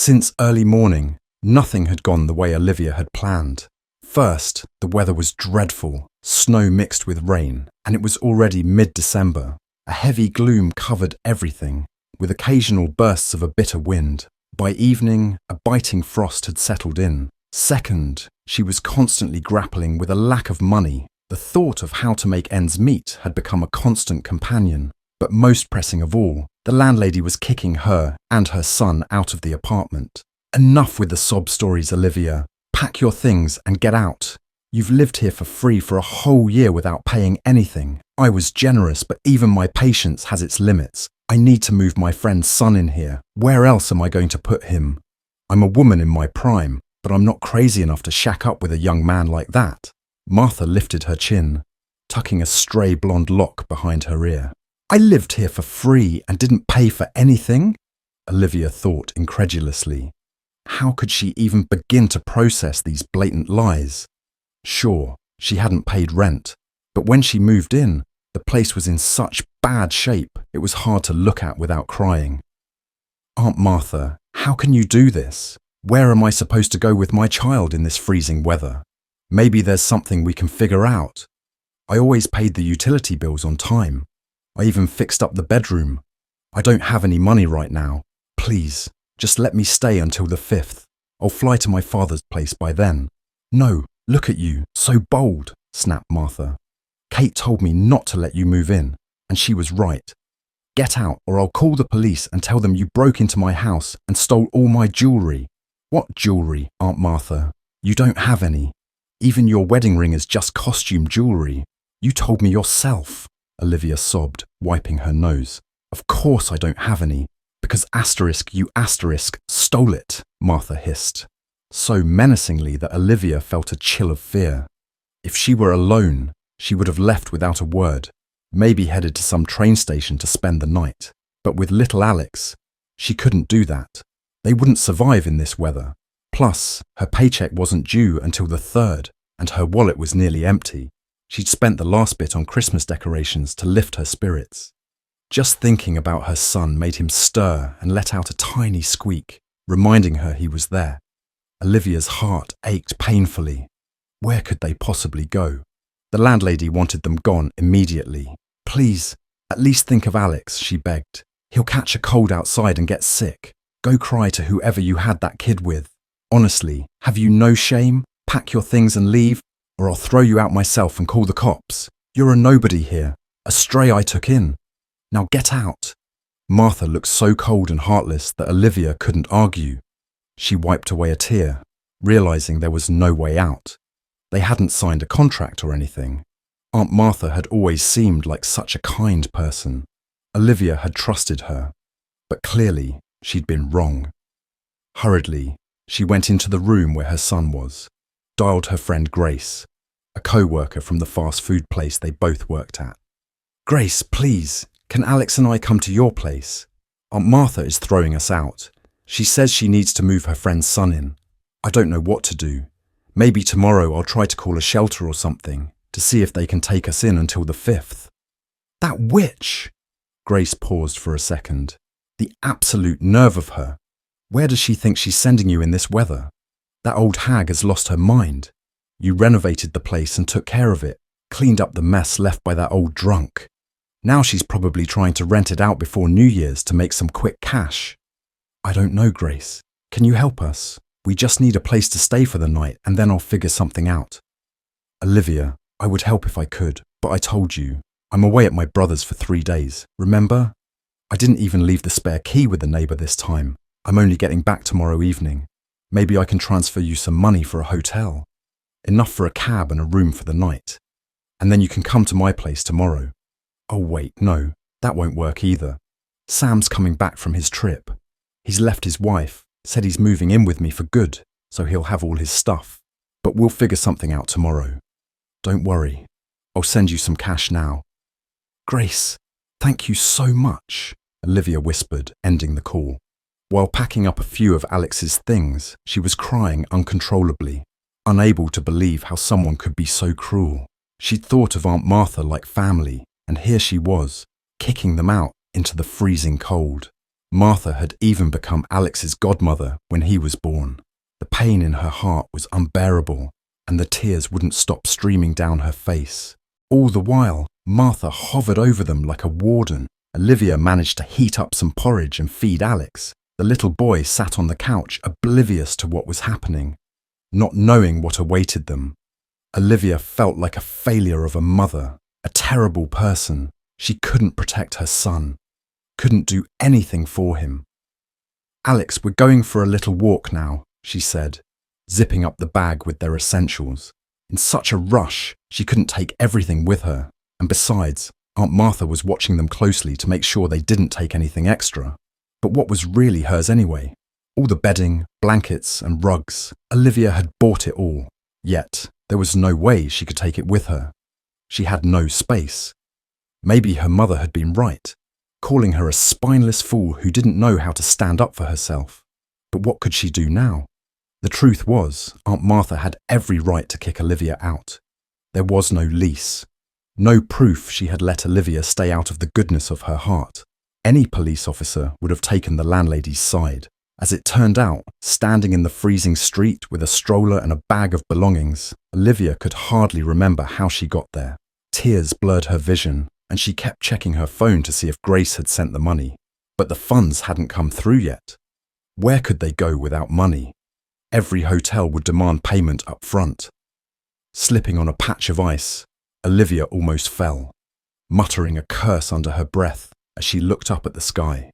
Since early morning, nothing had gone the way Olivia had planned. First, the weather was dreadful, snow mixed with rain, and it was already mid-December. A heavy gloom covered everything, with occasional bursts of a bitter wind. By evening, a biting frost had settled in. Second, she was constantly grappling with a lack of money. The thought of how to make ends meet had become a constant companion. But most pressing of all, the landlady was kicking her and her son out of the apartment. Enough with the sob stories, Olivia. Pack your things and get out. You've lived here for free for a whole year without paying anything. I was generous, but even my patience has its limits. I need to move my friend's son in here. Where else am I going to put him? I'm a woman in my prime, but I'm not crazy enough to shack up with a young man like that. Martha lifted her chin, tucking a stray blonde lock behind her ear. I lived here for free and didn't pay for anything? Olivia thought incredulously. How could she even begin to process these blatant lies? Sure, she hadn't paid rent, but when she moved in, the place was in such bad shape it was hard to look at without crying. Aunt Martha, how can you do this? Where am I supposed to go with my child in this freezing weather? Maybe there's something we can figure out. I always paid the utility bills on time. I even fixed up the bedroom. I don't have any money right now. Please, just let me stay until the 5th. I'll fly to my father's place by then. No, look at you, so bold, snapped Martha. Kate told me not to let you move in, and she was right. Get out or I'll call the police and tell them you broke into my house and stole all my jewellery. What jewellery, Aunt Martha? You don't have any. Even your wedding ring is just costume jewellery. You told me yourself, Olivia sobbed, wiping her nose. Of course I don't have any, because you stole it, Martha hissed, so menacingly that Olivia felt a chill of fear. If she were alone, she would have left without a word, maybe headed to some train station to spend the night. But with little Alex, she couldn't do that. They wouldn't survive in this weather. Plus, her paycheck wasn't due until the 3rd, and her wallet was nearly empty. She'd spent the last bit on Christmas decorations to lift her spirits. Just thinking about her son made him stir and let out a tiny squeak, reminding her he was there. Olivia's heart ached painfully. Where could they possibly go? The landlady wanted them gone immediately. Please, at least think of Alex, she begged. He'll catch a cold outside and get sick. Go cry to whoever you had that kid with. Honestly, have you no shame? Pack your things and leave, or I'll throw you out myself and call the cops. You're a nobody here, a stray I took in. Now get out. Martha looked so cold and heartless that Olivia couldn't argue. She wiped away a tear, realizing there was no way out. They hadn't signed a contract or anything. Aunt Martha had always seemed like such a kind person. Olivia had trusted her, but clearly she'd been wrong. Hurriedly, she went into the room where her son was, dialed her friend Grace, a co-worker from the fast food place they both worked at. Grace, please, can Alex and I come to your place? Aunt Martha is throwing us out. She says she needs to move her friend's son in. I don't know what to do. Maybe tomorrow I'll try to call a shelter or something to see if they can take us in until the 5th. That witch! Grace paused for a second. The absolute nerve of her. Where does she think she's sending you in this weather? That old hag has lost her mind. You renovated the place and took care of it, cleaned up the mess left by that old drunk. Now she's probably trying to rent it out before New Year's to make some quick cash. I don't know, Grace. Can you help us? We just need a place to stay for the night and then I'll figure something out. Olivia, I would help if I could, but I told you, I'm away at my brother's for 3 days, remember? I didn't even leave the spare key with the neighbour this time. I'm only getting back tomorrow evening. Maybe I can transfer you some money for a hotel. Enough for a cab and a room for the night. And then you can come to my place tomorrow. Oh wait, no, that won't work either. Sam's coming back from his trip. He's left his wife, said he's moving in with me for good, so he'll have all his stuff. But we'll figure something out tomorrow. Don't worry, I'll send you some cash now. Grace, thank you so much, Olivia whispered, ending the call. While packing up a few of Alex's things, she was crying uncontrollably, unable to believe how someone could be so cruel. She'd thought of Aunt Martha like family, and here she was, kicking them out into the freezing cold. Martha had even become Alex's godmother when he was born. The pain in her heart was unbearable, and the tears wouldn't stop streaming down her face. All the while, Martha hovered over them like a warden. Olivia managed to heat up some porridge and feed Alex. The little boy sat on the couch, oblivious to what was happening, not knowing what awaited them. Olivia felt like a failure of a mother, a terrible person. She couldn't protect her son, couldn't do anything for him. "Alex, we're going for a little walk now," she said, zipping up the bag with their essentials. In such a rush, she couldn't take everything with her, and besides, Aunt Martha was watching them closely to make sure they didn't take anything extra. But what was really hers anyway? All the bedding, blankets, and rugs. Olivia had bought it all. Yet, there was no way she could take it with her. She had no space. Maybe her mother had been right, calling her a spineless fool who didn't know how to stand up for herself. But what could she do now? The truth was, Aunt Martha had every right to kick Olivia out. There was no lease. No proof she had let Olivia stay out of the goodness of her heart. Any police officer would have taken the landlady's side. As it turned out, standing in the freezing street with a stroller and a bag of belongings, Olivia could hardly remember how she got there. Tears blurred her vision, and she kept checking her phone to see if Grace had sent the money. But the funds hadn't come through yet. Where could they go without money? Every hotel would demand payment up front. Slipping on a patch of ice, Olivia almost fell, muttering a curse under her breath as she looked up at the sky.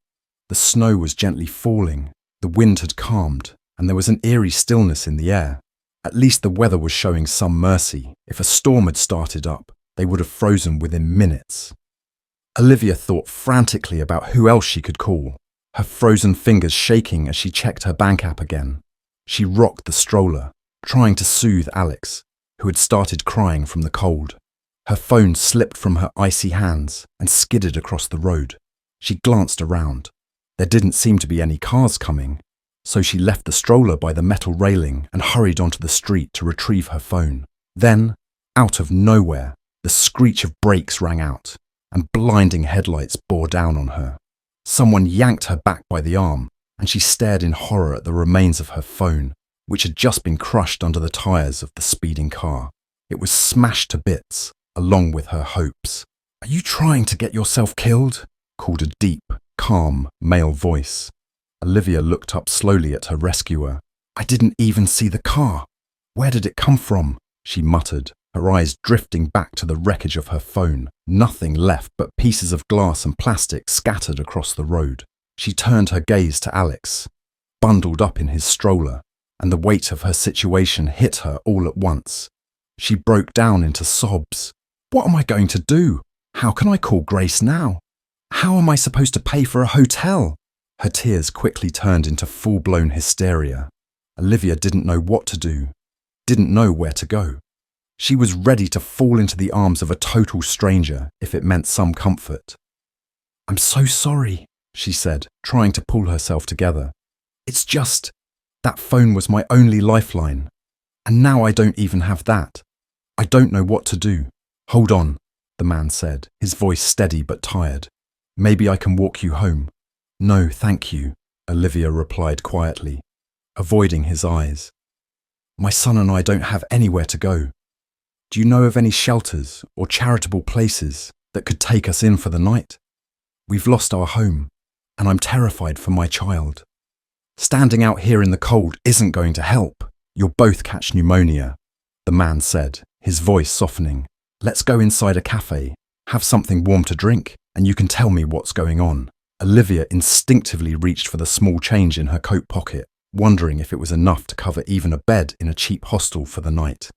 The snow was gently falling, the wind had calmed, and there was an eerie stillness in the air. At least the weather was showing some mercy. If a storm had started up, they would have frozen within minutes. Olivia thought frantically about who else she could call, her frozen fingers shaking as she checked her bank app again. She rocked the stroller, trying to soothe Alex, who had started crying from the cold. Her phone slipped from her icy hands and skidded across the road. She glanced around. There didn't seem to be any cars coming, so she left the stroller by the metal railing and hurried onto the street to retrieve her phone. Then, out of nowhere, the screech of brakes rang out, and blinding headlights bore down on her. Someone yanked her back by the arm, and she stared in horror at the remains of her phone, which had just been crushed under the tires of the speeding car. It was smashed to bits, along with her hopes. "Are you trying to get yourself killed?" called a deep, calm male voice. Olivia looked up slowly at her rescuer. "I didn't even see the car. Where did it come from?" she muttered, her eyes drifting back to the wreckage of her phone. Nothing left but pieces of glass and plastic scattered across the road. She turned her gaze to Alex, bundled up in his stroller, and the weight of her situation hit her all at once. She broke down into sobs. "What am I going to do? How can I call Grace now? How am I supposed to pay for a hotel?" Her tears quickly turned into full-blown hysteria. Olivia didn't know what to do, didn't know where to go. She was ready to fall into the arms of a total stranger if it meant some comfort. "I'm so sorry," she said, trying to pull herself together. "It's just, that phone was my only lifeline, and now I don't even have that. I don't know what to do." "Hold on," the man said, his voice steady but tired. "Maybe I can walk you home." "No, thank you," Olivia replied quietly, avoiding his eyes. "My son and I don't have anywhere to go. Do you know of any shelters or charitable places that could take us in for the night? We've lost our home, and I'm terrified for my child. Standing out here in the cold isn't going to help. You'll both catch pneumonia," the man said, his voice softening. "Let's go inside a cafe, have something warm to drink, and you can tell me what's going on." Olivia instinctively reached for the small change in her coat pocket, wondering if it was enough to cover even a bed in a cheap hostel for the night.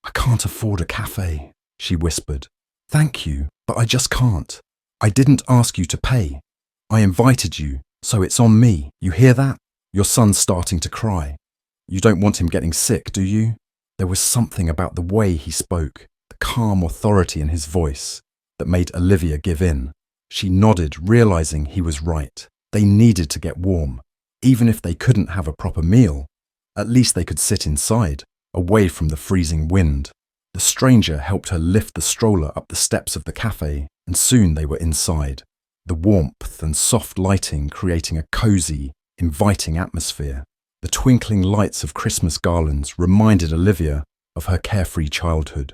"I can't afford a cafe," she whispered. "Thank you, but I just can't. I didn't ask you to pay. I invited you, so it's on me. You hear that? Your son's starting to cry. You don't want him getting sick, do you?" There was something about the way he spoke, the calm authority in his voice, that made Olivia give in. She nodded, realizing he was right. They needed to get warm. Even if they couldn't have a proper meal, at least they could sit inside, away from the freezing wind. The stranger helped her lift the stroller up the steps of the cafe, and soon they were inside. the warmth and soft lighting creating a cozy, inviting atmosphere. The twinkling lights of Christmas garlands reminded Olivia of her carefree childhood.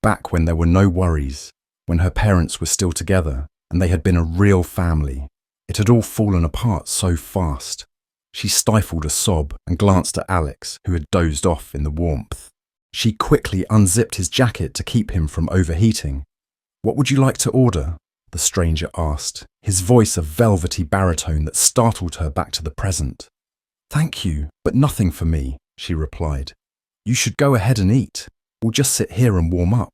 Back when there were no worries, when her parents were still together and they had been a real family. It had all fallen apart so fast. She stifled a sob and glanced at Alex, who had dozed off in the warmth. She quickly unzipped his jacket to keep him from overheating. "What would you like to order?" the stranger asked, his voice a velvety baritone that startled her back to the present. "Thank you, but nothing for me," she replied. "You should go ahead and eat. We'll just sit here and warm up."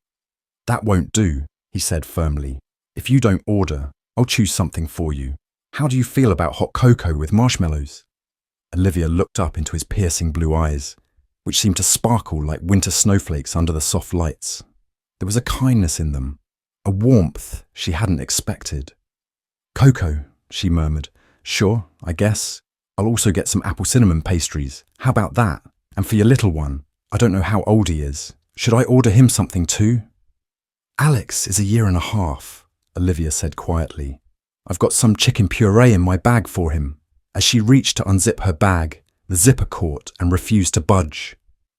"That won't do," he said firmly. "If you don't order, I'll choose something for you. How do you feel about hot cocoa with marshmallows?" Olivia looked up into his piercing blue eyes, which seemed to sparkle like winter snowflakes under the soft lights. There was a kindness in them, a warmth she hadn't expected. "Cocoa," she murmured. "Sure, I guess. I'll also get some apple cinnamon pastries. How about that? And for your little one, I don't know how old he is. Should I order him something too?" "Alex is 1.5 years," Olivia said quietly. "I've got some chicken puree in my bag for him." As she reached to unzip her bag, the zipper caught and refused to budge.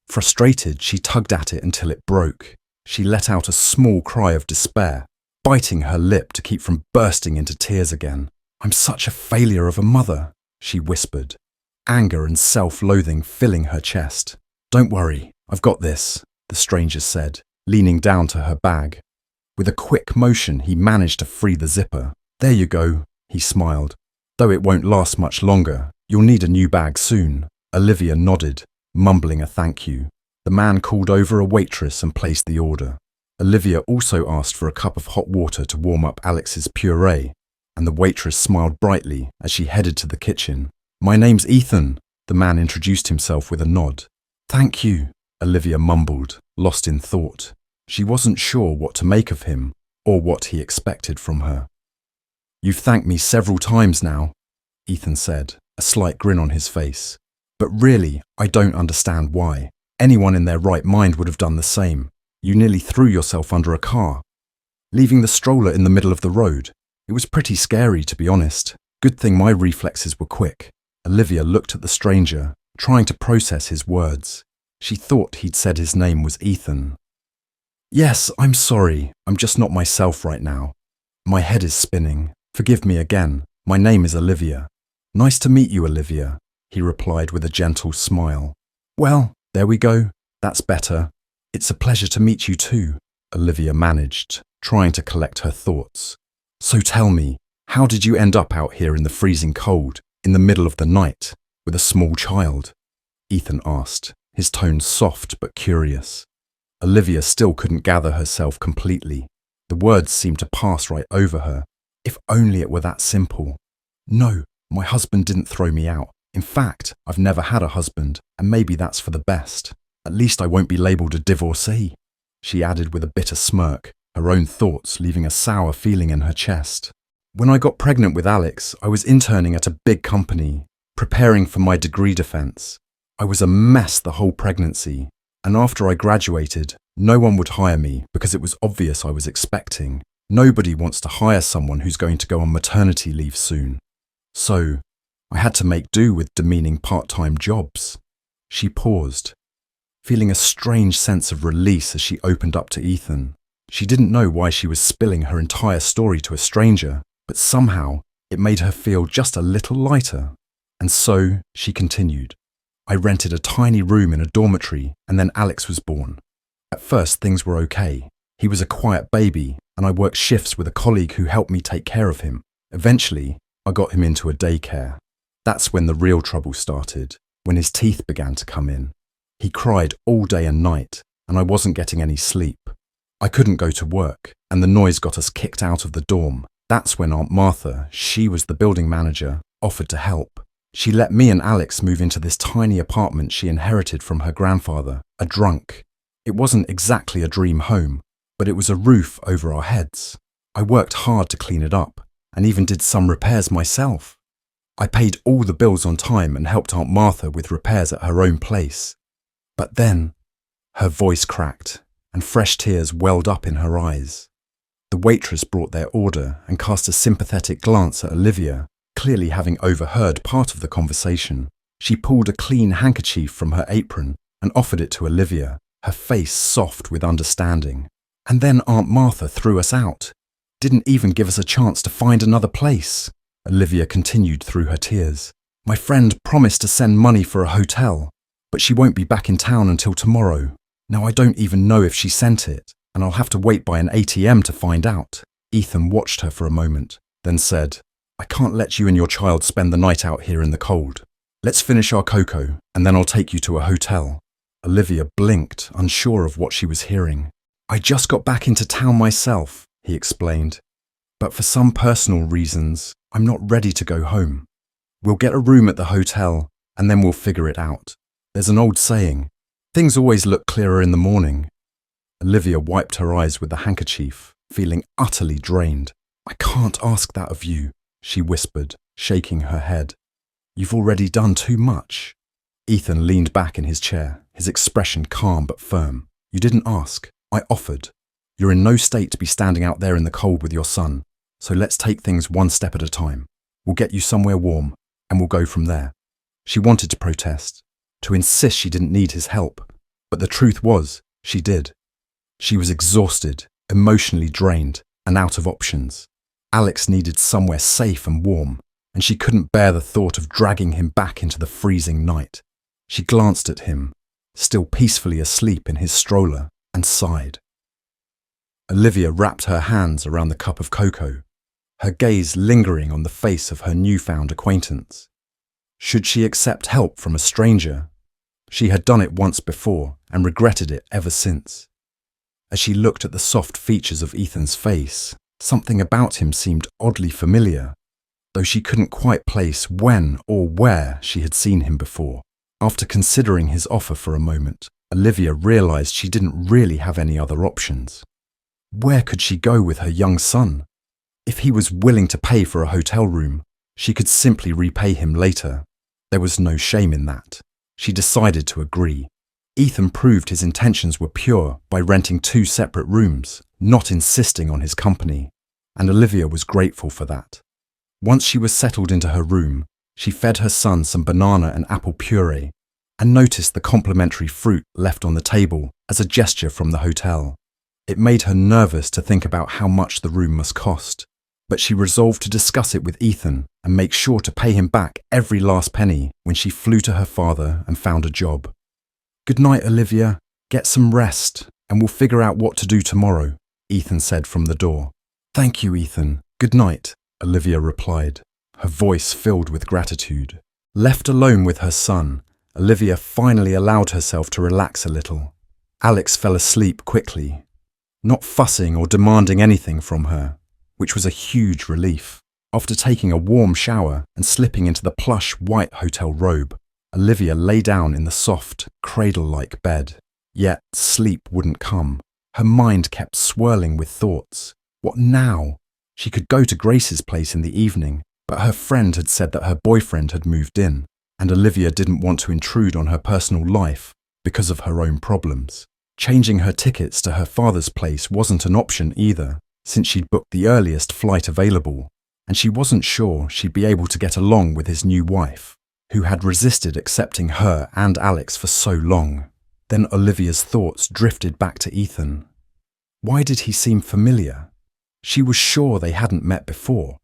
Frustrated, she tugged at it until it broke. She let out a small cry of despair, biting her lip to keep from bursting into tears again. "I'm such a failure of a mother," she whispered, anger and self-loathing filling her chest. "Don't worry, I've got this," the stranger said, leaning down to her bag. With a quick motion, he managed to free the zipper. "There you go," he smiled. "Though it won't last much longer, you'll need a new bag soon." Olivia nodded, mumbling a thank you. The man called over a waitress and placed the order. Olivia also asked for a cup of hot water to warm up Alex's puree, and the waitress smiled brightly as she headed to the kitchen. "My name's Ethan," the man introduced himself with a nod. "Thank you," Olivia mumbled, lost in thought. She wasn't sure what to make of him or what he expected from her. "You've thanked me several times now," Ethan said, a slight grin on his face. "But really, I don't understand why. Anyone in their right mind would have done the same. You nearly threw yourself under a car, leaving the stroller in the middle of the road. It was pretty scary, to be honest. Good thing my reflexes were quick." Olivia looked at the stranger, trying to process his words. She thought he'd said his name was Ethan. "Yes, I'm sorry. I'm just not myself right now. My head is spinning. Forgive me again. My name is Olivia." "Nice to meet you, Olivia," he replied with a gentle smile. "Well, there we go. That's better. It's a pleasure to meet you too," Olivia managed, trying to collect her thoughts. "So tell me, how did you end up out here in the freezing cold, in the middle of the night, with a small child?" Ethan asked, his tone soft but curious. Olivia still couldn't gather herself completely. The words seemed to pass right over her. If only it were that simple. "No, my husband didn't throw me out. In fact, I've never had a husband, and maybe that's for the best. At least I won't be labelled a divorcee," she added with a bitter smirk, her own thoughts leaving a sour feeling in her chest. "When I got pregnant with Alex, I was interning at a big company, preparing for my degree defence. I was a mess the whole pregnancy, and after I graduated, no one would hire me because it was obvious I was expecting. Nobody wants to hire someone who's going to go on maternity leave soon. So, I had to make do with demeaning part-time jobs." She paused, feeling a strange sense of release as she opened up to Ethan. She didn't know why she was spilling her entire story to a stranger, but somehow it made her feel just a little lighter. And so, she continued, "I rented a tiny room in a dormitory, and then Alex was born. At first, things were okay. He was a quiet baby, and I worked shifts with a colleague who helped me take care of him. Eventually, I got him into a daycare. That's when the real trouble started, when his teeth began to come in. He cried all day and night, and I wasn't getting any sleep. I couldn't go to work, and the noise got us kicked out of the dorm. That's when Aunt Martha, she was the building manager, offered to help. She let me and Alex move into this tiny apartment she inherited from her grandfather, a drunk. It wasn't exactly a dream home, but it was a roof over our heads. I worked hard to clean it up, and even did some repairs myself. I paid all the bills on time and helped Aunt Martha with repairs at her own place. But then, her voice cracked, and fresh tears welled up in her eyes. The waitress brought their order and cast a sympathetic glance at Olivia, clearly having overheard part of the conversation. She pulled a clean handkerchief from her apron and offered it to Olivia, her face soft with understanding. And then Aunt Martha threw us out. Didn't even give us a chance to find another place. Olivia continued through her tears. My friend promised to send money for a hotel, but she won't be back in town until tomorrow. Now I don't even know if she sent it, and I'll have to wait by an ATM to find out. Ethan watched her for a moment, then said, I can't let you and your child spend the night out here in the cold. Let's finish our cocoa, and then I'll take you to a hotel. Olivia blinked, unsure of what she was hearing. I just got back into town myself, he explained. But for some personal reasons, I'm not ready to go home. We'll get a room at the hotel, and then we'll figure it out. There's an old saying, things always look clearer in the morning. Olivia wiped her eyes with the handkerchief, feeling utterly drained. I can't ask that of you, she whispered, shaking her head. You've already done too much. Ethan leaned back in his chair, his expression calm but firm. You didn't ask. I offered. You're in no state to be standing out there in the cold with your son, so let's take things one step at a time. We'll get you somewhere warm, and we'll go from there. She wanted to protest, to insist she didn't need his help, but the truth was, she did. She was exhausted, emotionally drained, and out of options. Alex needed somewhere safe and warm, and she couldn't bear the thought of dragging him back into the freezing night. She glanced at him, still peacefully asleep in his stroller, and sighed. Olivia wrapped her hands around the cup of cocoa, her gaze lingering on the face of her newfound acquaintance. Should she accept help from a stranger? She had done it once before and regretted it ever since. As she looked at the soft features of Ethan's face, something about him seemed oddly familiar, though she couldn't quite place when or where she had seen him before. After considering his offer for a moment, Olivia realized she didn't really have any other options. Where could she go with her young son? If he was willing to pay for a hotel room, she could simply repay him later. There was no shame in that. She decided to agree. Ethan proved his intentions were pure by renting 2 separate rooms, not insisting on his company, and Olivia was grateful for that. Once she was settled into her room, she fed her son some banana and apple puree and noticed the complimentary fruit left on the table as a gesture from the hotel. It made her nervous to think about how much the room must cost, but she resolved to discuss it with Ethan and make sure to pay him back every last penny when she flew to her father and found a job. Good night, Olivia. Get some rest, and we'll figure out what to do tomorrow, Ethan said from the door. Thank you, Ethan. Good night, Olivia replied, her voice filled with gratitude. Left alone with her son, Olivia finally allowed herself to relax a little. Alex fell asleep quickly, not fussing or demanding anything from her, which was a huge relief. After taking a warm shower and slipping into the plush white hotel robe, Olivia lay down in the soft, cradle-like bed. Yet sleep wouldn't come. Her mind kept swirling with thoughts. What now? She could go to Grace's place in the evening, but her friend had said that her boyfriend had moved in, and Olivia didn't want to intrude on her personal life because of her own problems. Changing her tickets to her father's place wasn't an option either, since she'd booked the earliest flight available, and she wasn't sure she'd be able to get along with his new wife, who had resisted accepting her and Alex for so long. Then Olivia's thoughts drifted back to Ethan. Why did he seem familiar? She was sure they hadn't met before,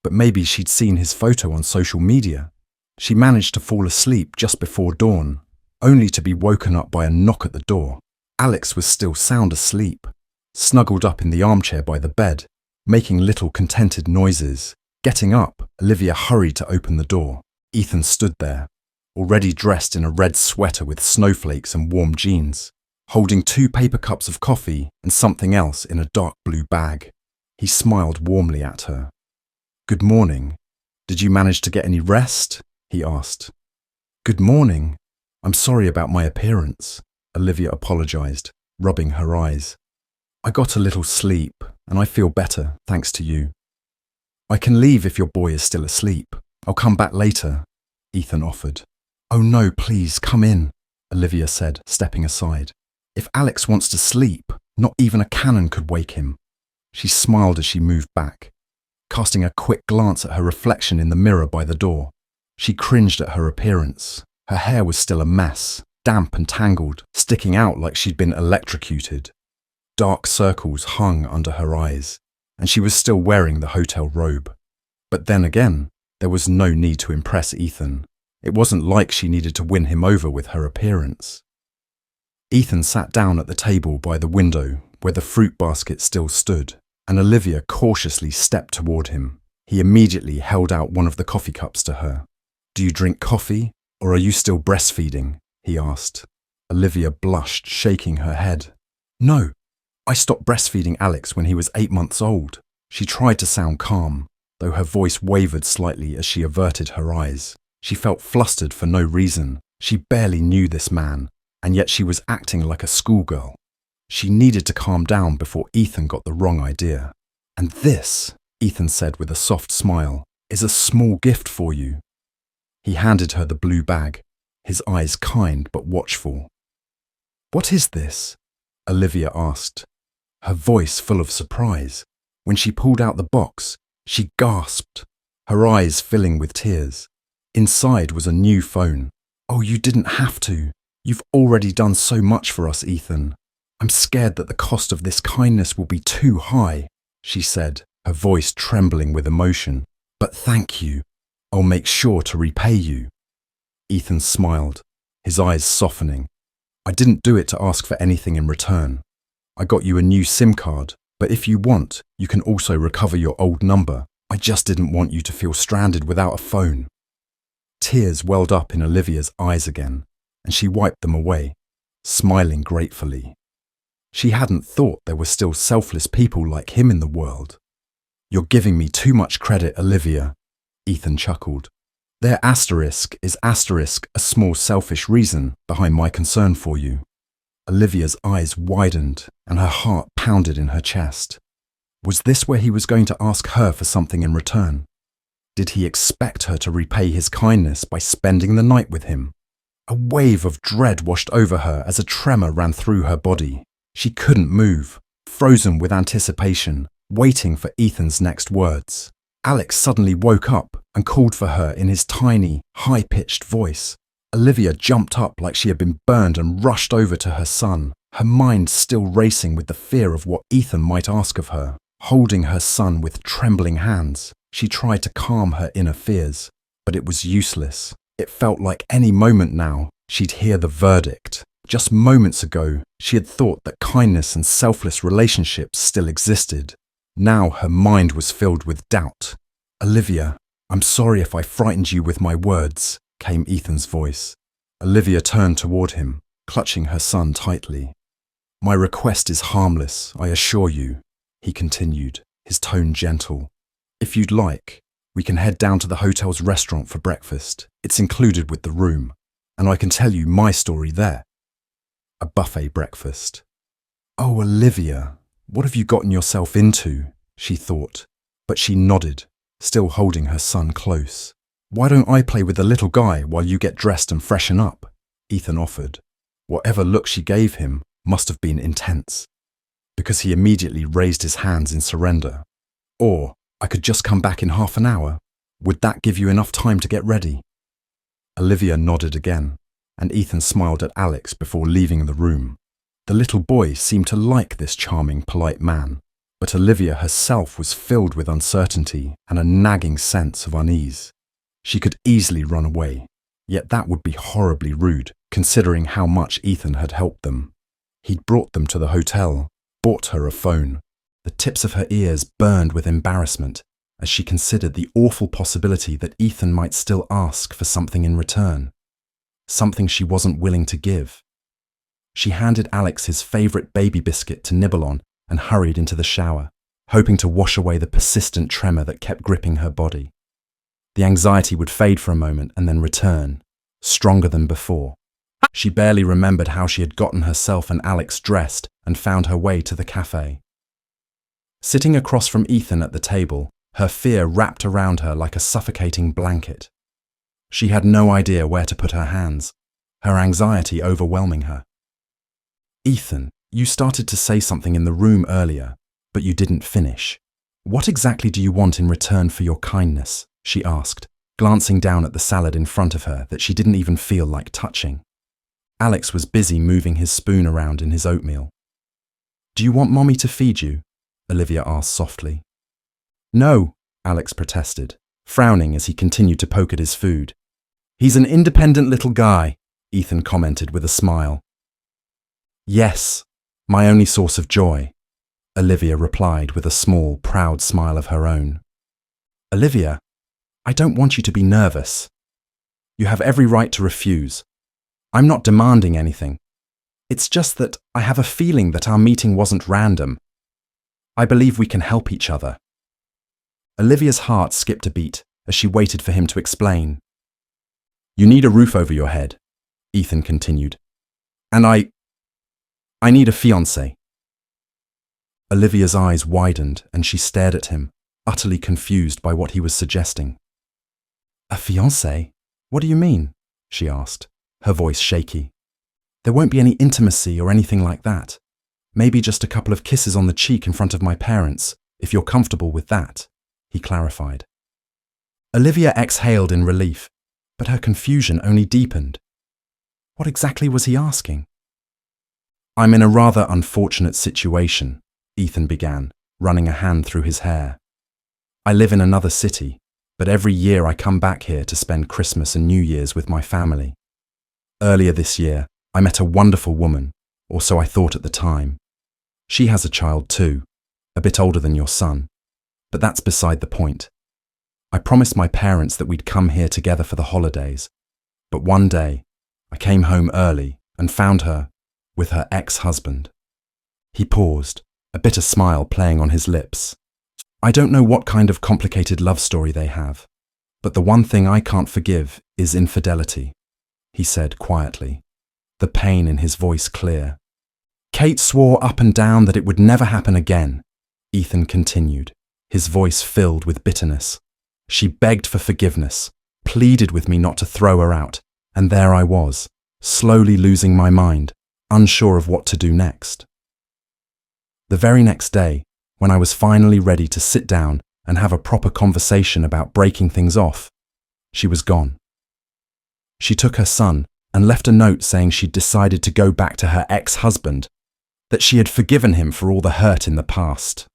but maybe she'd seen his photo on social media. She managed to fall asleep just before dawn, only to be woken up by a knock at the door. Alex was still sound asleep, snuggled up in the armchair by the bed, making little contented noises. Getting up, Olivia hurried to open the door. Ethan stood there, already dressed in a red sweater with snowflakes and warm jeans, holding 2 paper cups of coffee and something else in a dark blue bag. He smiled warmly at her. Good morning. Did you manage to get any rest? He asked. Good morning. I'm sorry about my appearance, Olivia apologized, rubbing her eyes. I got a little sleep, and I feel better, thanks to you. I can leave if your boy is still asleep. I'll come back later, Ethan offered. Oh no, please, come in, Olivia said, stepping aside. If Alex wants to sleep, not even a cannon could wake him. She smiled as she moved back, casting a quick glance at her reflection in the mirror by the door. She cringed at her appearance. Her hair was still a mess, damp and tangled, sticking out like she'd been electrocuted. Dark circles hung under her eyes, and she was still wearing the hotel robe. But then again, there was no need to impress Ethan. It wasn't like she needed to win him over with her appearance. Ethan sat down at the table by the window where the fruit basket still stood, and Olivia cautiously stepped toward him. He immediately held out one of the coffee cups to her. "Do you drink coffee, or are you still breastfeeding?" he asked. Olivia blushed, shaking her head. "No, I stopped breastfeeding Alex when he was 8 months old." She tried to sound calm, though her voice wavered slightly as she averted her eyes. She felt flustered for no reason. She barely knew this man, and yet she was acting like a schoolgirl. She needed to calm down before Ethan got the wrong idea. "And this," Ethan said with a soft smile, "is a small gift for you." He handed her the blue bag, his eyes kind but watchful. "What is this?" Olivia asked, her voice full of surprise. When she pulled out the box, she gasped, her eyes filling with tears. Inside was a new phone. "Oh, you didn't have to. You've already done so much for us, Ethan. I'm scared that the cost of this kindness will be too high," she said, her voice trembling with emotion. "But thank you. I'll make sure to repay you." Ethan smiled, his eyes softening. "I didn't do it to ask for anything in return. I got you a new SIM card, but if you want, you can also recover your old number. I just didn't want you to feel stranded without a phone." Tears welled up in Olivia's eyes again, and she wiped them away, smiling gratefully. She hadn't thought there were still selfless people like him in the world. "You're giving me too much credit, Olivia," Ethan chuckled. "Their asterisk is asterisk a small selfish reason behind my concern for you." Olivia's eyes widened and her heart pounded in her chest. Was this where he was going to ask her for something in return? Did he expect her to repay his kindness by spending the night with him? A wave of dread washed over her as a tremor ran through her body. She couldn't move, frozen with anticipation, waiting for Ethan's next words. Alex suddenly woke up and called for her in his tiny, high-pitched voice. Olivia jumped up like she had been burned and rushed over to her son, her mind still racing with the fear of what Ethan might ask of her. Holding her son with trembling hands, she tried to calm her inner fears, but it was useless. It felt like any moment now she'd hear the verdict. Just moments ago, she had thought that kindness and selfless relationships still existed. Now her mind was filled with doubt. "Olivia, I'm sorry if I frightened you with my words," came Ethan's voice. Olivia turned toward him, clutching her son tightly. "My request is harmless, I assure you," he continued, his tone gentle. "If you'd like, we can head down to the hotel's restaurant for breakfast. It's included with the room, and I can tell you my story there." A buffet breakfast. "Oh, Olivia, what have you gotten yourself into?" she thought, but she nodded, still holding her son close. "Why don't I play with the little guy while you get dressed and freshen up?" Ethan offered. Whatever look she gave him must have been intense, because he immediately raised his hands in surrender. "Or I could just come back in half an hour. Would that give you enough time to get ready?" Olivia nodded again, and Ethan smiled at Alex before leaving the room. The little boy seemed to like this charming, polite man, but Olivia herself was filled with uncertainty and a nagging sense of unease. She could easily run away, yet that would be horribly rude, considering how much Ethan had helped them. He'd brought them to the hotel, bought her a phone. The tips of her ears burned with embarrassment as she considered the awful possibility that Ethan might still ask for something in return, something she wasn't willing to give. She handed Alex his favourite baby biscuit to nibble on and hurried into the shower, hoping to wash away the persistent tremor that kept gripping her body. The anxiety would fade for a moment and then return, stronger than before. She barely remembered how she had gotten herself and Alex dressed and found her way to the cafe. Sitting across from Ethan at the table, her fear wrapped around her like a suffocating blanket. She had no idea where to put her hands, her anxiety overwhelming her. "Ethan, you started to say something in the room earlier. But you didn't finish. What exactly do you want in return for your kindness? She asked, glancing down at the salad in front of her that she didn't even feel like touching. Alex was busy moving his spoon around in his oatmeal. Do you want Mommy to feed you? Olivia asked softly. No, Alex protested, frowning as he continued to poke at his food. He's an independent little guy, Ethan commented with a smile. Yes, my only source of joy, Olivia replied with a small, proud smile of her own. Olivia, I don't want you to be nervous. You have every right to refuse. I'm not demanding anything. It's just that I have a feeling that our meeting wasn't random. I believe we can help each other. Olivia's heart skipped a beat as she waited for him to explain. You need a roof over your head, Ethan continued. And I need a fiancé. Olivia's eyes widened and she stared at him, utterly confused by what he was suggesting. A fiancé? What do you mean? She asked, her voice shaky. There won't be any intimacy or anything like that. Maybe just a couple of kisses on the cheek in front of my parents, if you're comfortable with that, he clarified. Olivia exhaled in relief, but her confusion only deepened. What exactly was he asking? I'm in a rather unfortunate situation, Ethan began, running a hand through his hair. I live in another city, but every year I come back here to spend Christmas and New Year's with my family. Earlier this year, I met a wonderful woman, or so I thought at the time. She has a child too, a bit older than your son, but that's beside the point. I promised my parents that we'd come here together for the holidays, but one day, I came home early and found her with her ex-husband. He paused, a bitter smile playing on his lips. I don't know what kind of complicated love story they have, but the one thing I can't forgive is infidelity, he said quietly, the pain in his voice clear. Kate swore up and down that it would never happen again, Ethan continued, his voice filled with bitterness. She begged for forgiveness, pleaded with me not to throw her out, and there I was, slowly losing my mind, unsure of what to do next. The very next day, when I was finally ready to sit down and have a proper conversation about breaking things off, she was gone. She took her son and left a note saying she'd decided to go back to her ex-husband, that she had forgiven him for all the hurt in the past.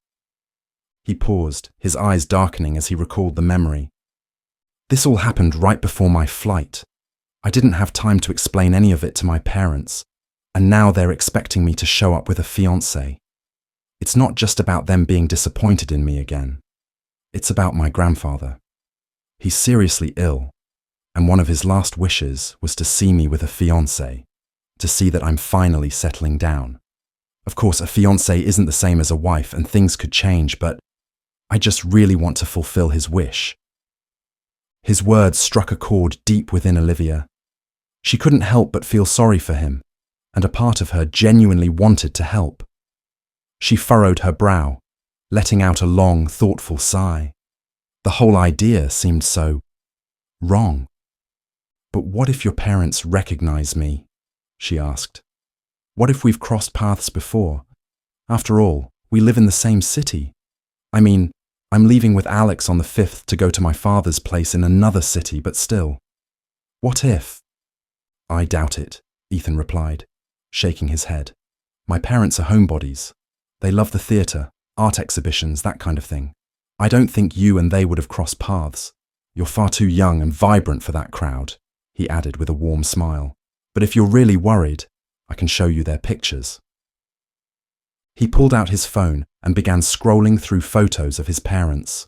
He paused, his eyes darkening as he recalled the memory. This all happened right before my flight. I didn't have time to explain any of it to my parents, and now they're expecting me to show up with a fiancé. It's not just about them being disappointed in me again. It's about my grandfather. He's seriously ill, and one of his last wishes was to see me with a fiancé, to see that I'm finally settling down. Of course, a fiancé isn't the same as a wife and things could change, but I just really want to fulfill his wish. His words struck a chord deep within Olivia. She couldn't help but feel sorry for him, and a part of her genuinely wanted to help. She furrowed her brow, letting out a long, thoughtful sigh. The whole idea seemed so wrong. But what if your parents recognize me? She asked. What if we've crossed paths before? After all, we live in the same city. I mean, I'm leaving with Alex on the 5th to go to my father's place in another city, but still. What if? I doubt it, Ethan replied, shaking his head. My parents are homebodies. They love the theatre, art exhibitions, that kind of thing. I don't think you and they would have crossed paths. You're far too young and vibrant for that crowd, he added with a warm smile. But if you're really worried, I can show you their pictures. He pulled out his phone and began scrolling through photos of his parents.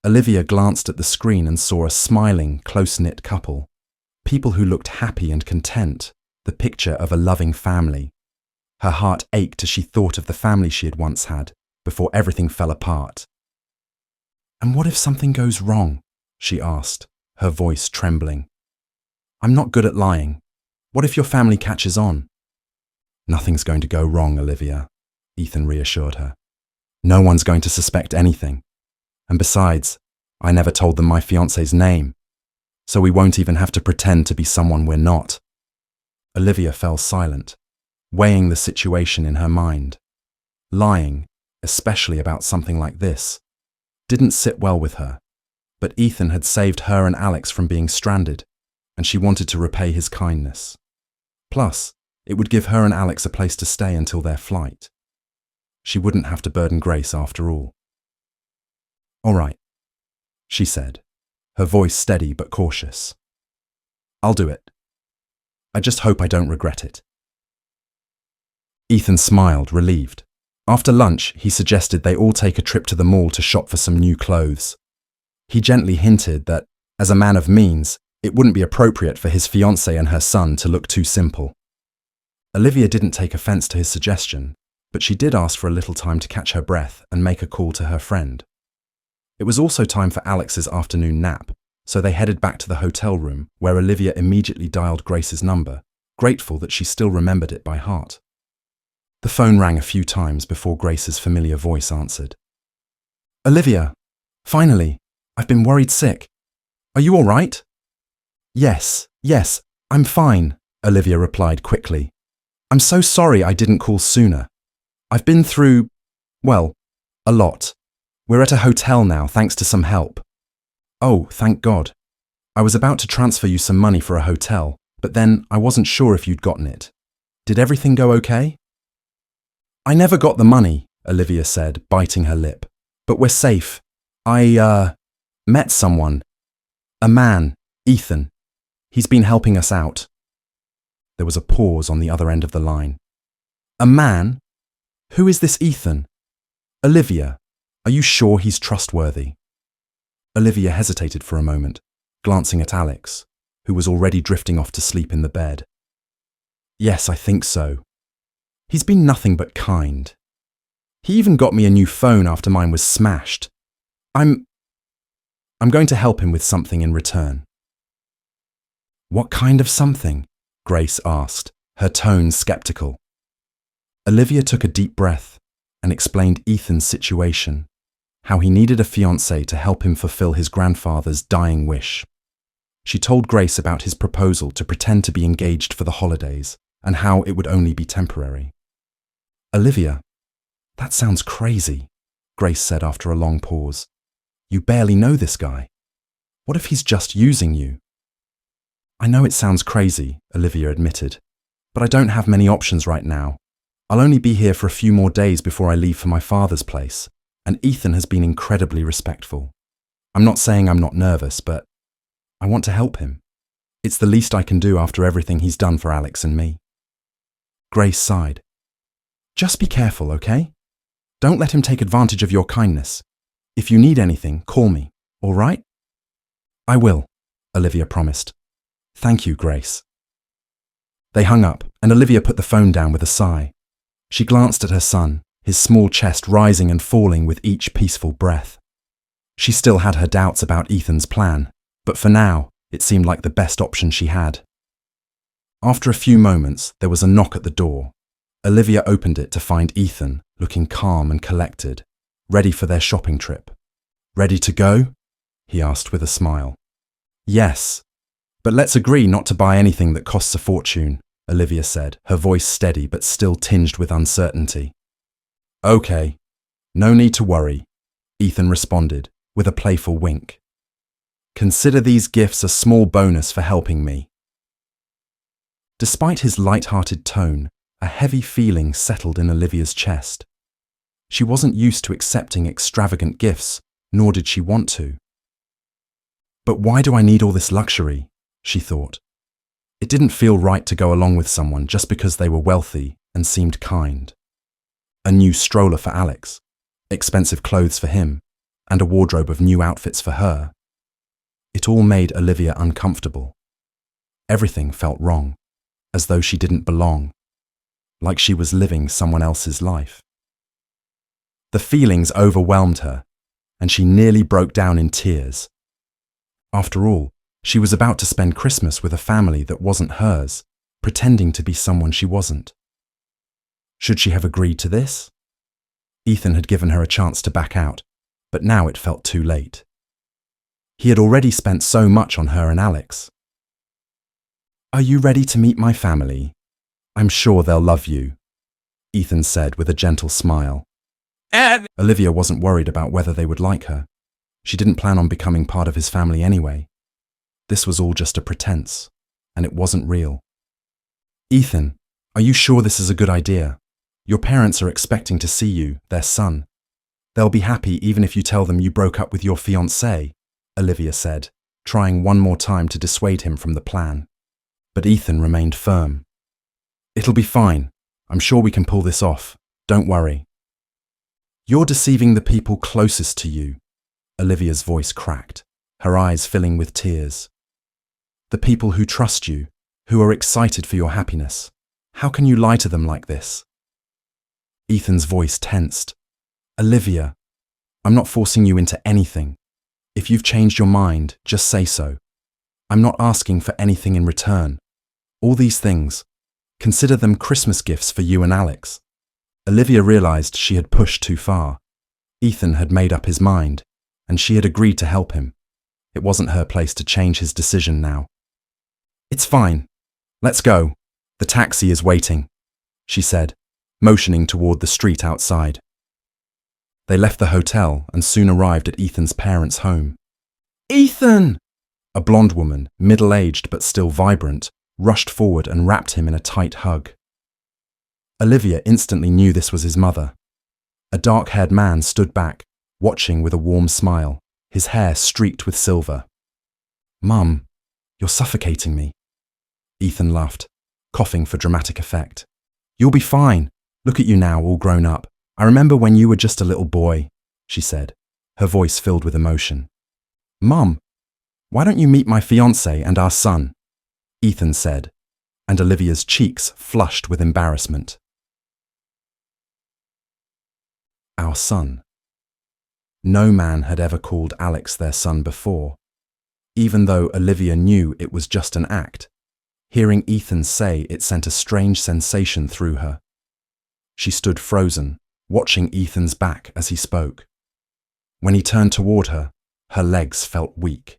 Olivia glanced at the screen and saw a smiling, close-knit couple. People who looked happy and content, the picture of a loving family. Her heart ached as she thought of the family she had once had, before everything fell apart. And what if something goes wrong? She asked, her voice trembling. I'm not good at lying. What if your family catches on? Nothing's going to go wrong, Olivia, Ethan reassured her. No one's going to suspect anything. And besides, I never told them my fiancé's name, so we won't even have to pretend to be someone we're not. Olivia fell silent, weighing the situation in her mind. Lying, especially about something like this, didn't sit well with her. But Ethan had saved her and Alex from being stranded, and she wanted to repay his kindness. Plus, it would give her and Alex a place to stay until their flight. She wouldn't have to burden Grace after all. "All right," she said, her voice steady but cautious. "I'll do it. I just hope I don't regret it." Ethan smiled, relieved. After lunch, he suggested they all take a trip to the mall to shop for some new clothes. He gently hinted that, as a man of means, it wouldn't be appropriate for his fiancée and her son to look too simple. Olivia didn't take offense to his suggestion, but she did ask for a little time to catch her breath and make a call to her friend. It was also time for Alex's afternoon nap, so they headed back to the hotel room, where Olivia immediately dialed Grace's number, grateful that she still remembered it by heart. The phone rang a few times before Grace's familiar voice answered. "Olivia, finally, I've been worried sick. Are you all right?" Yes, I'm fine," Olivia replied quickly. "I'm so sorry I didn't call sooner. I've been through, well, a lot. We're at a hotel now, thanks to some help." "Oh, thank God. I was about to transfer you some money for a hotel, but then I wasn't sure if you'd gotten it. Did everything go okay?" "I never got the money," Olivia said, biting her lip. "But we're safe. I met someone. A man, Ethan. He's been helping us out." There was a pause on the other end of the line. "A man? Who is this Ethan? Olivia, are you sure he's trustworthy?" Olivia hesitated for a moment, glancing at Alex, who was already drifting off to sleep in the bed. "Yes, I think so. He's been nothing but kind. He even got me a new phone after mine was smashed. I'm going to help him with something in return." "What kind of something?" Grace asked, her tone skeptical. Olivia took a deep breath and explained Ethan's situation, how he needed a fiancée to help him fulfill his grandfather's dying wish. She told Grace about his proposal to pretend to be engaged for the holidays and how it would only be temporary. "Olivia, that sounds crazy," Grace said after a long pause. "You barely know this guy. What if he's just using you?" "I know it sounds crazy," Olivia admitted, "but I don't have many options right now. I'll only be here for a few more days before I leave for my father's place, and Ethan has been incredibly respectful. I'm not saying I'm not nervous, but I want to help him. It's the least I can do after everything he's done for Alex and me." Grace sighed. "Just be careful, okay? Don't let him take advantage of your kindness. If you need anything, call me, all right?" "I will," Olivia promised. "Thank you, Grace." They hung up, and Olivia put the phone down with a sigh. She glanced at her son, his small chest rising and falling with each peaceful breath. She still had her doubts about Ethan's plan, but for now, it seemed like the best option she had. After a few moments, there was a knock at the door. Olivia opened it to find Ethan, looking calm and collected, ready for their shopping trip. "Ready to go?" he asked with a smile. "Yes, but let's agree not to buy anything that costs a fortune," Olivia said, her voice steady but still tinged with uncertainty. "Okay, no need to worry," Ethan responded, with a playful wink. "Consider these gifts a small bonus for helping me." Despite his light-hearted tone, a heavy feeling settled in Olivia's chest. She wasn't used to accepting extravagant gifts, nor did she want to. "But why do I need all this luxury?" she thought. It didn't feel right to go along with someone just because they were wealthy and seemed kind. A new stroller for Alex, expensive clothes for him, and a wardrobe of new outfits for her. It all made Olivia uncomfortable. Everything felt wrong, as though she didn't belong, like she was living someone else's life. The feelings overwhelmed her, and she nearly broke down in tears. After all, she was about to spend Christmas with a family that wasn't hers, pretending to be someone she wasn't. Should she have agreed to this? Ethan had given her a chance to back out, but now it felt too late. He had already spent so much on her and Alex. "Are you ready to meet my family? I'm sure they'll love you," Ethan said with a gentle smile. Olivia wasn't worried about whether they would like her. She didn't plan on becoming part of his family anyway. This was all just a pretense, and it wasn't real. Ethan, are you sure this is a good idea? Your parents are expecting to see you, their son. They'll be happy even if you tell them you broke up with your fiancée, Olivia said, trying one more time to dissuade him from the plan. But Ethan remained firm. It'll be fine. I'm sure we can pull this off. Don't worry. You're deceiving the people closest to you, Olivia's voice cracked, her eyes filling with tears. The people who trust you, who are excited for your happiness. How can you lie to them like this? Ethan's voice tensed. Olivia, I'm not forcing you into anything. If you've changed your mind, just say so. I'm not asking for anything in return. All these things, consider them Christmas gifts for you and Alex. Olivia realized she had pushed too far. Ethan had made up his mind, and she had agreed to help him. It wasn't her place to change his decision now. It's fine. Let's go. The taxi is waiting, she said, motioning toward the street outside. They left the hotel and soon arrived at Ethan's parents' home. Ethan! A blonde woman, middle-aged but still vibrant, rushed forward and wrapped him in a tight hug. Olivia instantly knew this was his mother. A dark-haired man stood back, watching with a warm smile, his hair streaked with silver. Mum, you're suffocating me. Ethan laughed, coughing for dramatic effect. You'll be fine. Look at you now, all grown up. I remember when you were just a little boy, she said, her voice filled with emotion. Mum, why don't you meet my fiancé and our son? Ethan said, and Olivia's cheeks flushed with embarrassment. Our son. No man had ever called Alex their son before. Even though Olivia knew it was just an act, hearing Ethan say it sent a strange sensation through her. She stood frozen, watching Ethan's back as he spoke. When he turned toward her, her legs felt weak.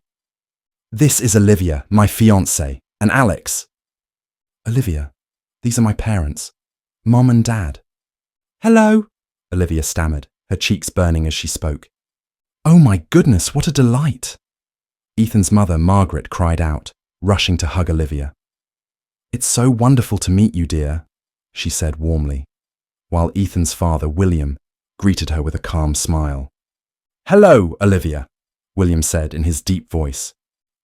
This is Olivia, my fiancé, and Alex. Olivia, these are my parents, Mom and Dad. Hello, Olivia stammered, her cheeks burning as she spoke. Oh my goodness, what a delight! Ethan's mother, Margaret, cried out, rushing to hug Olivia. It's so wonderful to meet you, dear, she said warmly, while Ethan's father, William, greeted her with a calm smile. Hello, Olivia, William said in his deep voice.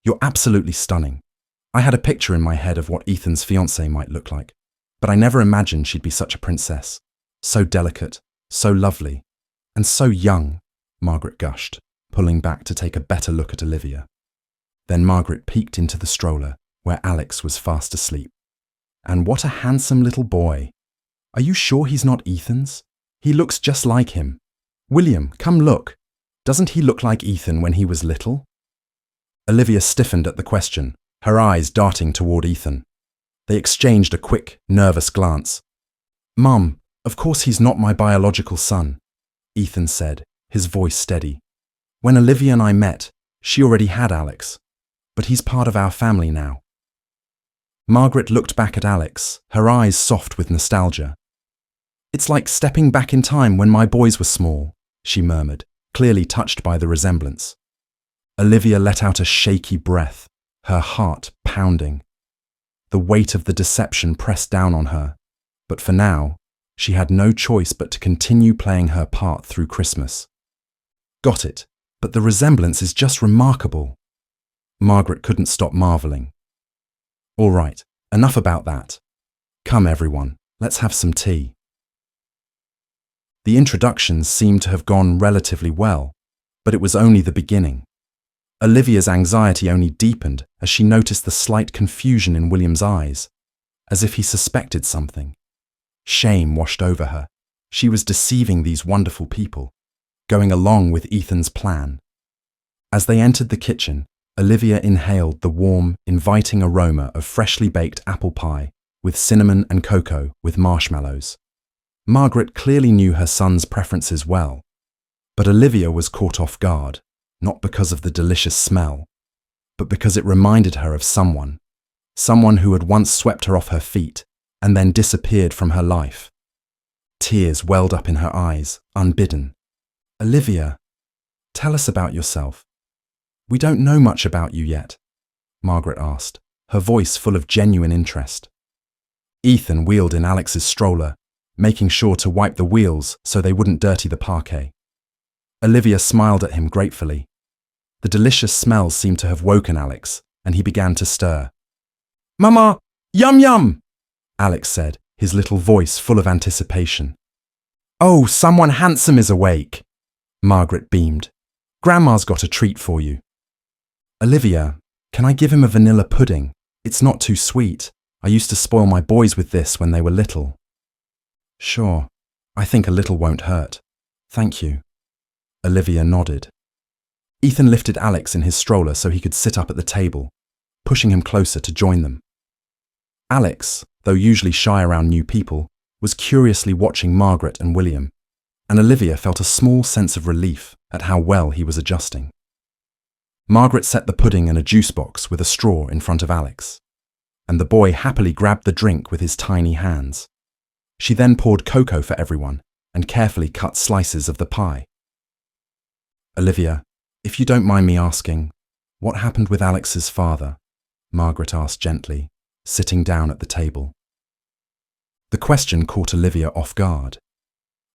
You're absolutely stunning. I had a picture in my head of what Ethan's fiancée might look like, but I never imagined she'd be such a princess. So delicate, so lovely, and so young, Margaret gushed, pulling back to take a better look at Olivia. Then Margaret peeked into the stroller, where Alex was fast asleep. And what a handsome little boy. Are you sure he's not Ethan's? He looks just like him. William, come look. Doesn't he look like Ethan when he was little? Olivia stiffened at the question, her eyes darting toward Ethan. They exchanged a quick, nervous glance. Mum, of course he's not my biological son, Ethan said, his voice steady. When Olivia and I met, she already had Alex, but he's part of our family now. Margaret looked back at Alex, her eyes soft with nostalgia. It's like stepping back in time when my boys were small, she murmured, clearly touched by the resemblance. Olivia let out a shaky breath, her heart pounding. The weight of the deception pressed down on her, but for now, she had no choice but to continue playing her part through Christmas. Got it, but the resemblance is just remarkable. Margaret couldn't stop marveling. All right, enough about that. Come everyone, let's have some tea. The introductions seemed to have gone relatively well, but it was only the beginning. Olivia's anxiety only deepened as she noticed the slight confusion in William's eyes, as if he suspected something. Shame washed over her. She was deceiving these wonderful people, going along with Ethan's plan. As they entered the kitchen, Olivia inhaled the warm, inviting aroma of freshly baked apple pie with cinnamon and cocoa with marshmallows. Margaret clearly knew her son's preferences well, but Olivia was caught off guard, not because of the delicious smell, but because it reminded her of someone who had once swept her off her feet and then disappeared from her life. Tears welled up in her eyes, unbidden. "Olivia, tell us about yourself. We don't know much about you yet," Margaret asked, her voice full of genuine interest. Ethan wheeled in Alex's stroller, making sure to wipe the wheels so they wouldn't dirty the parquet. Olivia smiled at him gratefully. The delicious smells seemed to have woken Alex, and he began to stir. "Mama, yum yum!" Alex said, his little voice full of anticipation. "Oh, someone handsome is awake!" Margaret beamed. "Grandma's got a treat for you." "Olivia, can I give him a vanilla pudding? It's not too sweet. I used to spoil my boys with this when they were little." "Sure. I think a little won't hurt. Thank you." Olivia nodded. Ethan lifted Alex in his stroller so he could sit up at the table, pushing him closer to join them. Alex, though usually shy around new people, was curiously watching Margaret and William, and Olivia felt a small sense of relief at how well he was adjusting. Margaret set the pudding in a juice box with a straw in front of Alex, and the boy happily grabbed the drink with his tiny hands. She then poured cocoa for everyone and carefully cut slices of the pie. "Olivia, if you don't mind me asking, what happened with Alex's father?" Margaret asked gently, sitting down at the table. The question caught Olivia off guard.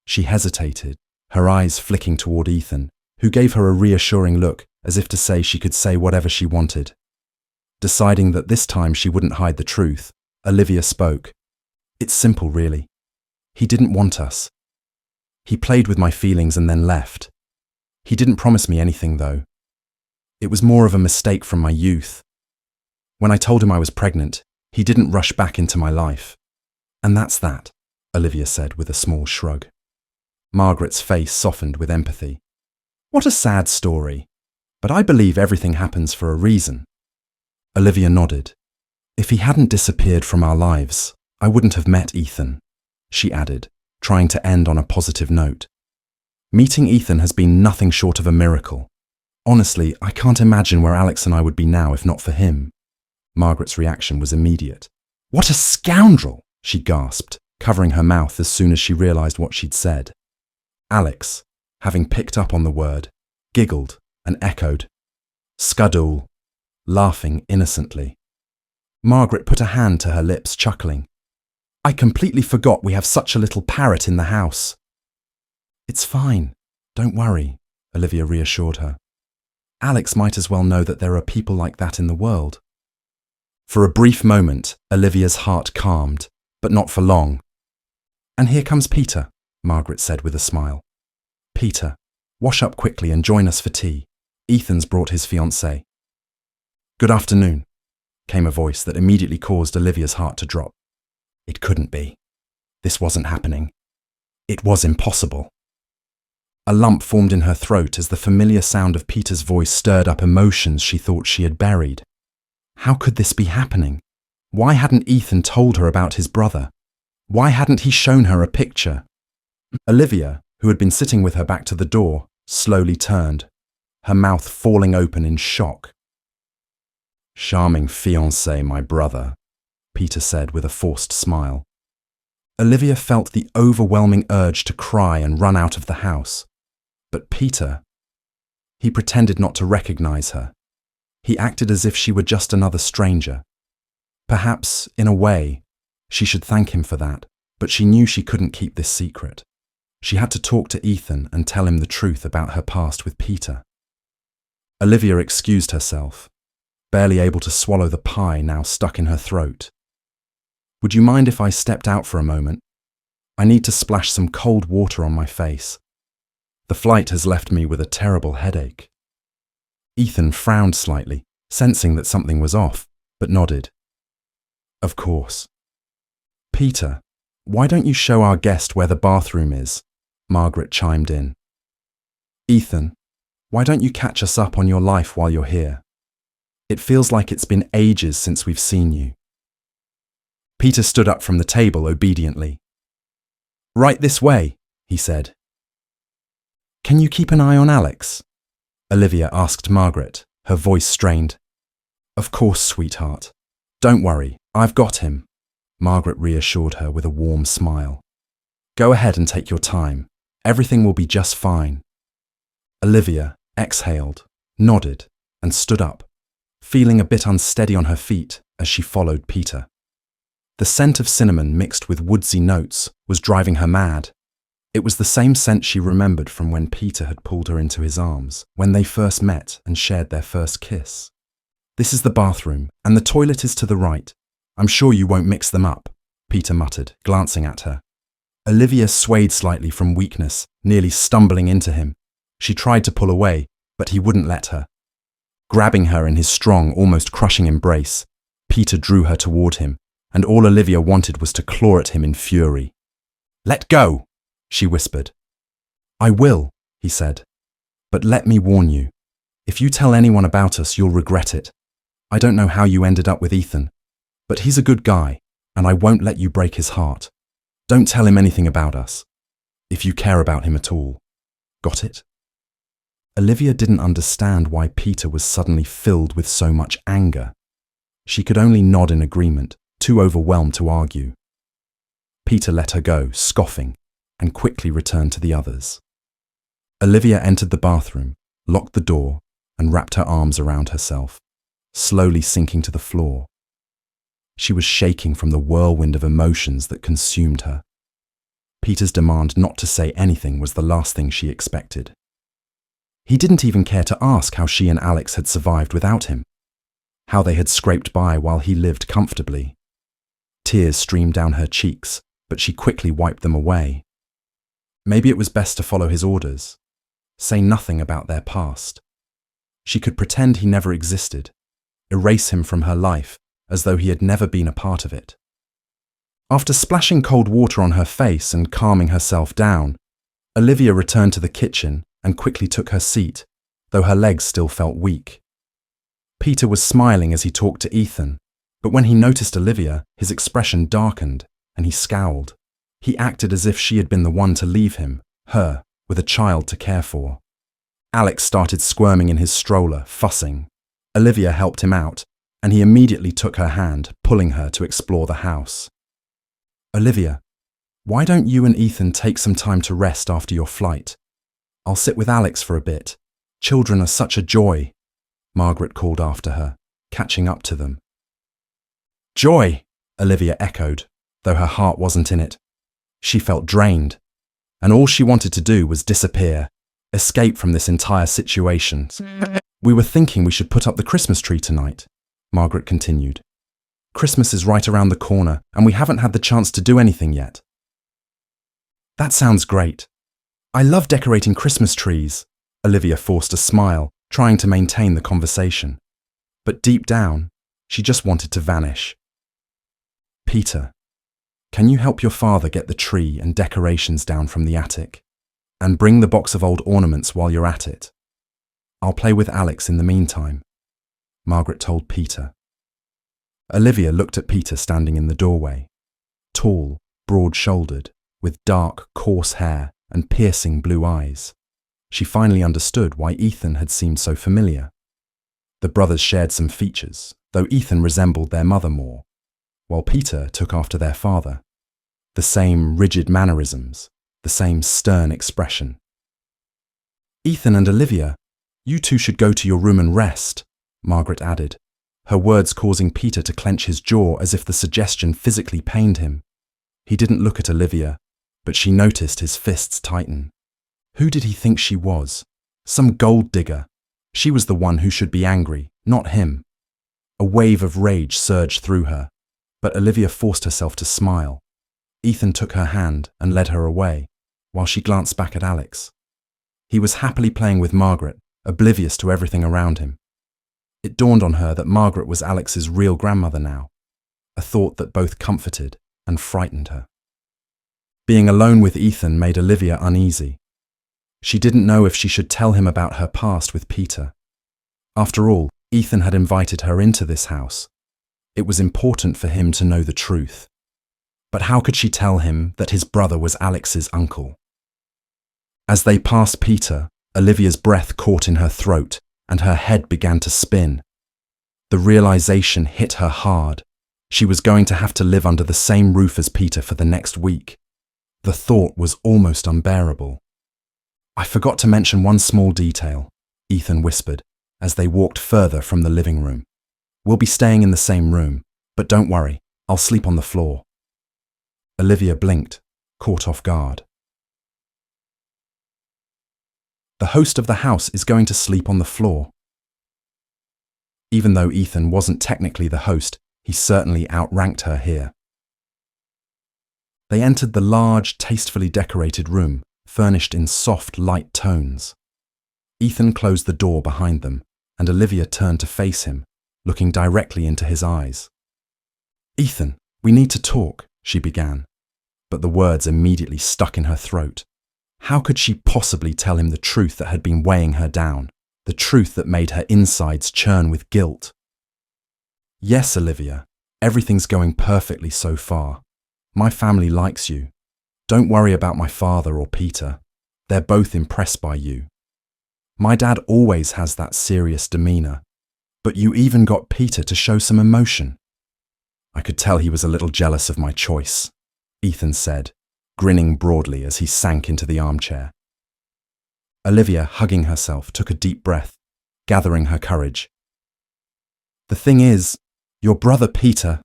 She hesitated, her eyes flicking toward Ethan, who gave her a reassuring look as if to say she could say whatever she wanted. Deciding that this time she wouldn't hide the truth, Olivia spoke. "It's simple, really. He didn't want us. He played with my feelings and then left. He didn't promise me anything, though. It was more of a mistake from my youth. When I told him I was pregnant, he didn't rush back into my life. And that's that," Olivia said with a small shrug. Margaret's face softened with empathy. "What a sad story. But I believe everything happens for a reason." Olivia nodded. "If he hadn't disappeared from our lives, I wouldn't have met Ethan," she added, trying to end on a positive note. "Meeting Ethan has been nothing short of a miracle. Honestly, I can't imagine where Alex and I would be now if not for him." Margaret's reaction was immediate. "What a scoundrel!" she gasped, covering her mouth as soon as she realized what she'd said. Alex, having picked up on the word, giggled and echoed, "Scudool," laughing innocently. Margaret put a hand to her lips, chuckling. "I completely forgot we have such a little parrot in the house." "It's fine. Don't worry," Olivia reassured her. "Alex might as well know that there are people like that in the world." For a brief moment, Olivia's heart calmed, but not for long. "And here comes Peter," Margaret said with a smile. "Peter, wash up quickly and join us for tea. Ethan's brought his fiancée." "Good afternoon," came a voice that immediately caused Olivia's heart to drop. It couldn't be. This wasn't happening. It was impossible. A lump formed in her throat as the familiar sound of Peter's voice stirred up emotions she thought she had buried. How could this be happening? Why hadn't Ethan told her about his brother? Why hadn't he shown her a picture? Olivia, who had been sitting with her back to the door, slowly turned, her mouth falling open in shock. "Charming fiancé, my brother," Peter said with a forced smile. Olivia felt the overwhelming urge to cry and run out of the house. But Peter, he pretended not to recognize her. He acted as if she were just another stranger. Perhaps, in a way, she should thank him for that, but she knew she couldn't keep this secret. She had to talk to Ethan and tell him the truth about her past with Peter. Olivia excused herself, barely able to swallow the pie now stuck in her throat. "Would you mind if I stepped out for a moment? I need to splash some cold water on my face. The flight has left me with a terrible headache." Ethan frowned slightly, sensing that something was off, but nodded. "Of course." "Peter, why don't you show our guest where the bathroom is?" Margaret chimed in. "Ethan, why don't you catch us up on your life while you're here? It feels like it's been ages since we've seen you." Peter stood up from the table obediently. "Right this way," he said. "Can you keep an eye on Alex?" Olivia asked Margaret, her voice strained. "Of course, sweetheart. Don't worry, I've got him," Margaret reassured her with a warm smile. Go ahead and take your time. Everything will be just fine. Olivia exhaled, nodded, and stood up, feeling a bit unsteady on her feet as she followed Peter. The scent of cinnamon mixed with woodsy notes was driving her mad. It was the same scent she remembered from when Peter had pulled her into his arms, when they first met and shared their first kiss. This is the bathroom, and the toilet is to the right. I'm sure you won't mix them up, Peter muttered, glancing at her. Olivia swayed slightly from weakness, nearly stumbling into him. She tried to pull away, but he wouldn't let her. Grabbing her in his strong, almost crushing embrace, Peter drew her toward him, and all Olivia wanted was to claw at him in fury. "Let go," she whispered. "I will," he said. "But let me warn you. If you tell anyone about us, you'll regret it. I don't know how you ended up with Ethan, but he's a good guy, and I won't let you break his heart. Don't tell him anything about us, if you care about him at all. Got it?" Olivia didn't understand why Peter was suddenly filled with so much anger. She could only nod in agreement, too overwhelmed to argue. Peter let her go, scoffing, and quickly returned to the others. Olivia entered the bathroom, locked the door, and wrapped her arms around herself, slowly sinking to the floor. She was shaking from the whirlwind of emotions that consumed her. Peter's demand not to say anything was the last thing she expected. He didn't even care to ask how she and Alex had survived without him, how they had scraped by while he lived comfortably. Tears streamed down her cheeks, but she quickly wiped them away. Maybe it was best to follow his orders, say nothing about their past. She could pretend he never existed, erase him from her life as though he had never been a part of it. After splashing cold water on her face and calming herself down, Olivia returned to the kitchen and quickly took her seat, though her legs still felt weak. Peter was smiling as he talked to Ethan, but when he noticed Olivia, his expression darkened and he scowled. He acted as if she had been the one to leave him, her, with a child to care for. Alex started squirming in his stroller, fussing. Olivia helped him out, and he immediately took her hand, pulling her to explore the house. "Olivia, why don't you and Ethan take some time to rest after your flight? I'll sit with Alex for a bit. Children are such a joy," Margaret called after her, catching up to them. "Joy," Olivia echoed, though her heart wasn't in it. She felt drained, and all she wanted to do was disappear, escape from this entire situation. "We were thinking we should put up the Christmas tree tonight," Margaret continued. "Christmas is right around the corner, and we haven't had the chance to do anything yet." "That sounds great. I love decorating Christmas trees," Olivia forced a smile, trying to maintain the conversation. But deep down, she just wanted to vanish. "Peter, can you help your father get the tree and decorations down from the attic? And bring the box of old ornaments while you're at it. I'll play with Alex in the meantime," Margaret told Peter. Olivia looked at Peter standing in the doorway, tall, broad-shouldered, with dark, coarse hair and piercing blue eyes. She finally understood why Ethan had seemed so familiar. The brothers shared some features, though Ethan resembled their mother more, while Peter took after their father. The same rigid mannerisms, the same stern expression. "Ethan and Olivia, you two should go to your room and rest," Margaret added, her words causing Peter to clench his jaw as if the suggestion physically pained him. He didn't look at Olivia, but she noticed his fists tighten. Who did he think she was? Some gold digger. She was the one who should be angry, not him. A wave of rage surged through her, but Olivia forced herself to smile. Ethan took her hand and led her away, while she glanced back at Alex. He was happily playing with Margaret, oblivious to everything around him. It dawned on her that Margaret was Alex's real grandmother now, a thought that both comforted and frightened her. Being alone with Ethan made Olivia uneasy. She didn't know if she should tell him about her past with Peter. After all, Ethan had invited her into this house. It was important for him to know the truth. But how could she tell him that his brother was Alex's uncle? As they passed Peter, Olivia's breath caught in her throat and her head began to spin. The realization hit her hard. She was going to have to live under the same roof as Peter for the next week. The thought was almost unbearable. "I forgot to mention one small detail," Ethan whispered as they walked further from the living room. "We'll be staying in the same room, but don't worry, I'll sleep on the floor." Olivia blinked, caught off guard. The host of the house is going to sleep on the floor. Even though Ethan wasn't technically the host, he certainly outranked her here. They entered the large, tastefully decorated room, furnished in soft, light tones. Ethan closed the door behind them, and Olivia turned to face him, looking directly into his eyes. "Ethan, we need to talk," she began, but the words immediately stuck in her throat. How could she possibly tell him the truth that had been weighing her down, the truth that made her insides churn with guilt? "Yes, Olivia, everything's going perfectly so far. My family likes you. Don't worry about my father or Peter. They're both impressed by you. My dad always has that serious demeanor, but you even got Peter to show some emotion." "I could tell he was a little jealous of my choice," Ethan said, grinning broadly as he sank into the armchair. Olivia, hugging herself, took a deep breath, gathering her courage. "The thing is, your brother Peter—"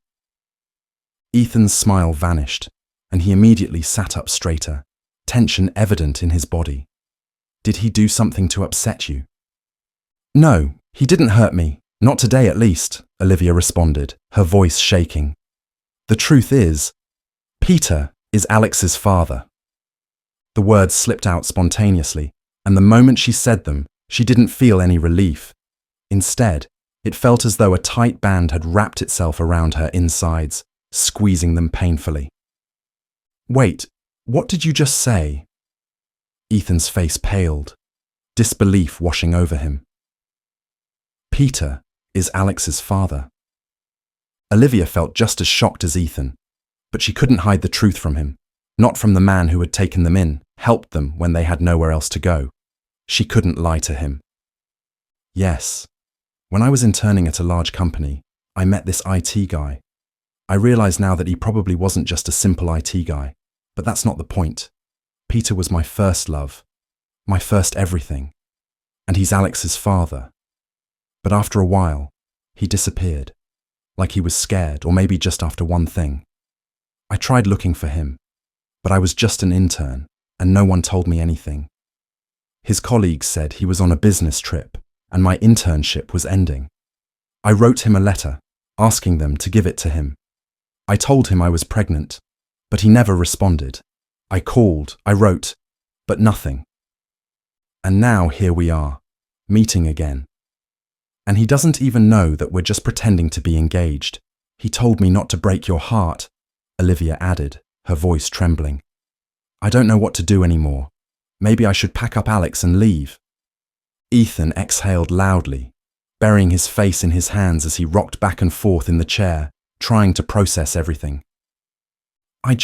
Ethan's smile vanished, and he immediately sat up straighter, tension evident in his body. "Did he do something to upset you?" "No, he didn't hurt me. Not today, at least," Olivia responded, her voice shaking. "The truth is, Peter is Alex's father." The words slipped out spontaneously, and the moment she said them, she didn't feel any relief. Instead, it felt as though a tight band had wrapped itself around her insides, squeezing them painfully. "Wait, what did you just say?" Ethan's face paled, disbelief washing over him. "Peter is Alex's father." Olivia felt just as shocked as Ethan, but she couldn't hide the truth from him, not from the man who had taken them in, helped them when they had nowhere else to go. She couldn't lie to him. "Yes. When I was interning at a large company, I met this IT guy. I realize now that he probably wasn't just a simple IT guy, but that's not the point. Peter was my first love, my first everything, and he's Alex's father. But after a while, he disappeared, like he was scared or maybe just after one thing. I tried looking for him, but I was just an intern, and no one told me anything. His colleagues said he was on a business trip, and my internship was ending. I wrote him a letter, asking them to give it to him. I told him I was pregnant, but he never responded. I called, I wrote, but nothing. And now here we are, meeting again. And he doesn't even know that we're just pretending to be engaged. He told me not to break your heart," Olivia added, her voice trembling. "I don't know what to do anymore. Maybe I should pack up Alex and leave." Ethan exhaled loudly, burying his face in his hands as he rocked back and forth in the chair, trying to process everything. I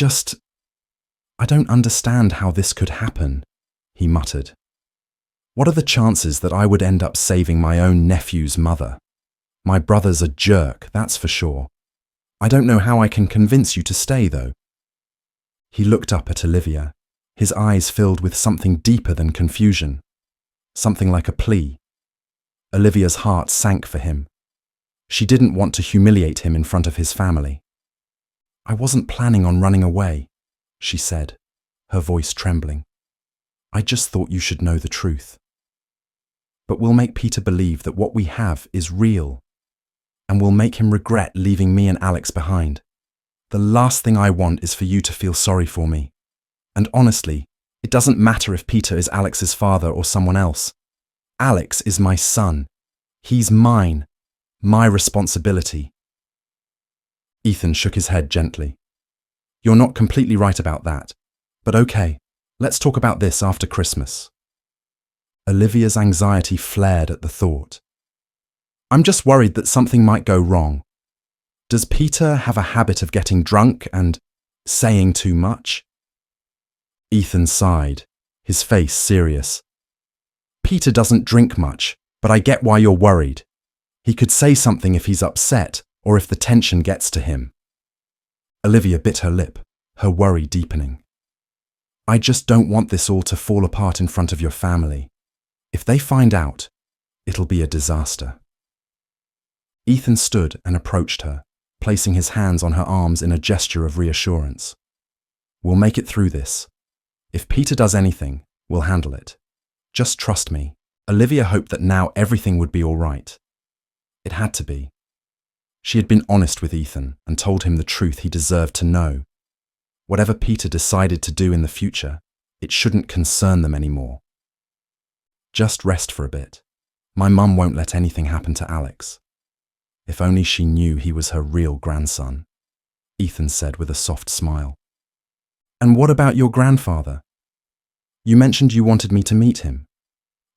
don't understand how this could happen," he muttered. "What are the chances that I would end up saving my own nephew's mother? My brother's a jerk, that's for sure. I don't know how I can convince you to stay, though." He looked up at Olivia, his eyes filled with something deeper than confusion, something like a plea. Olivia's heart sank for him. She didn't want to humiliate him in front of his family. "I wasn't planning on running away," she said, her voice trembling. "I just thought you should know the truth. But we'll make Peter believe that what we have is real, and we'll make him regret leaving me and Alex behind. The last thing I want is for you to feel sorry for me. And honestly, it doesn't matter if Peter is Alex's father or someone else. Alex is my son. He's mine, my responsibility." Ethan shook his head gently. "You're not completely right about that, but okay, let's talk about this after Christmas." Olivia's anxiety flared at the thought. "I'm just worried that something might go wrong. Does Peter have a habit of getting drunk and saying too much?" Ethan sighed, his face serious. "Peter doesn't drink much, but I get why you're worried. He could say something if he's upset or if the tension gets to him." Olivia bit her lip, her worry deepening. I just don't want this all to fall apart in front of your family. If they find out, it'll be a disaster. Ethan stood and approached her, placing his hands on her arms in a gesture of reassurance. We'll make it through this. If Peter does anything, we'll handle it. Just trust me. Olivia hoped that now everything would be all right. It had to be. She had been honest with Ethan and told him the truth he deserved to know. Whatever Peter decided to do in the future, it shouldn't concern them anymore. Just rest for a bit. My mum won't let anything happen to Alex. If only she knew he was her real grandson, Ethan said with a soft smile. And what about your grandfather? You mentioned you wanted me to meet him,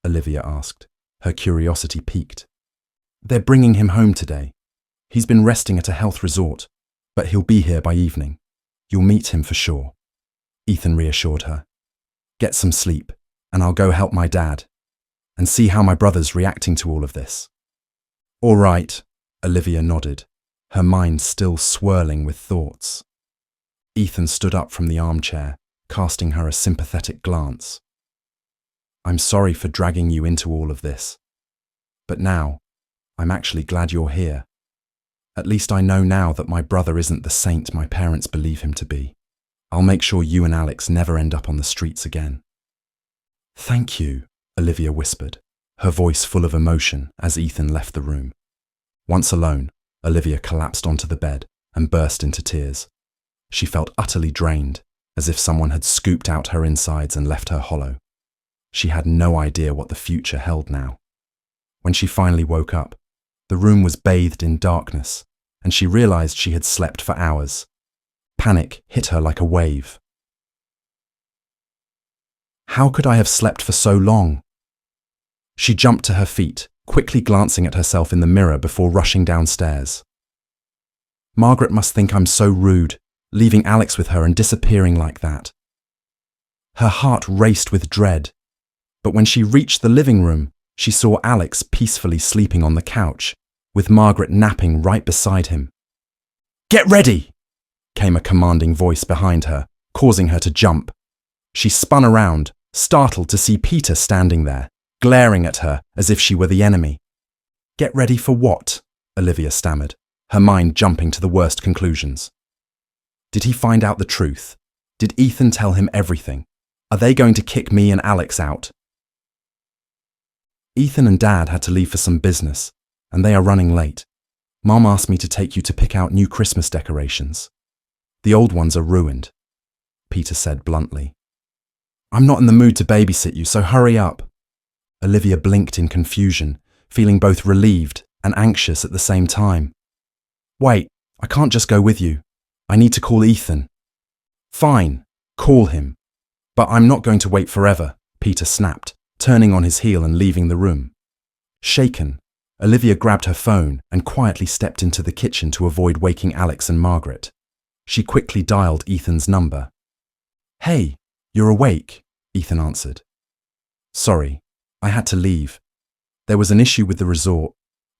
Olivia asked, her curiosity piqued. They're bringing him home today. He's been resting at a health resort, but he'll be here by evening. You'll meet him for sure, Ethan reassured her. Get some sleep, and I'll go help my dad, and see how my brother's reacting to all of this. All right, Olivia nodded, her mind still swirling with thoughts. Ethan stood up from the armchair, casting her a sympathetic glance. I'm sorry for dragging you into all of this, but now, I'm actually glad you're here. At least I know now that my brother isn't the saint my parents believe him to be. I'll make sure you and Alex never end up on the streets again. Thank you, Olivia whispered, her voice full of emotion as Ethan left the room. Once alone, Olivia collapsed onto the bed and burst into tears. She felt utterly drained, as if someone had scooped out her insides and left her hollow. She had no idea what the future held now. When she finally woke up, the room was bathed in darkness, and she realized she had slept for hours. Panic hit her like a wave. How could I have slept for so long? She jumped to her feet, quickly glancing at herself in the mirror before rushing downstairs. Margaret must think I'm so rude, leaving Alex with her and disappearing like that. Her heart raced with dread, but when she reached the living room, she saw Alex peacefully sleeping on the couch, with Margaret napping right beside him. Get ready! Came a commanding voice behind her, causing her to jump. She spun around, startled to see Peter standing there, glaring at her as if she were the enemy. Get ready for what? Olivia stammered, her mind jumping to the worst conclusions. Did he find out the truth? Did Ethan tell him everything? Are they going to kick me and Alex out? Ethan and Dad had to leave for some business, and they are running late. Mom asked me to take you to pick out new Christmas decorations. The old ones are ruined, Peter said bluntly. I'm not in the mood to babysit you, so hurry up. Olivia blinked in confusion, feeling both relieved and anxious at the same time. Wait, I can't just go with you. I need to call Ethan. Fine, call him. But I'm not going to wait forever, Peter snapped, turning on his heel and leaving the room. Shaken, Olivia grabbed her phone and quietly stepped into the kitchen to avoid waking Alex and Margaret. She quickly dialed Ethan's number. Hey, you're awake, Ethan answered. Sorry, I had to leave. There was an issue with the resort,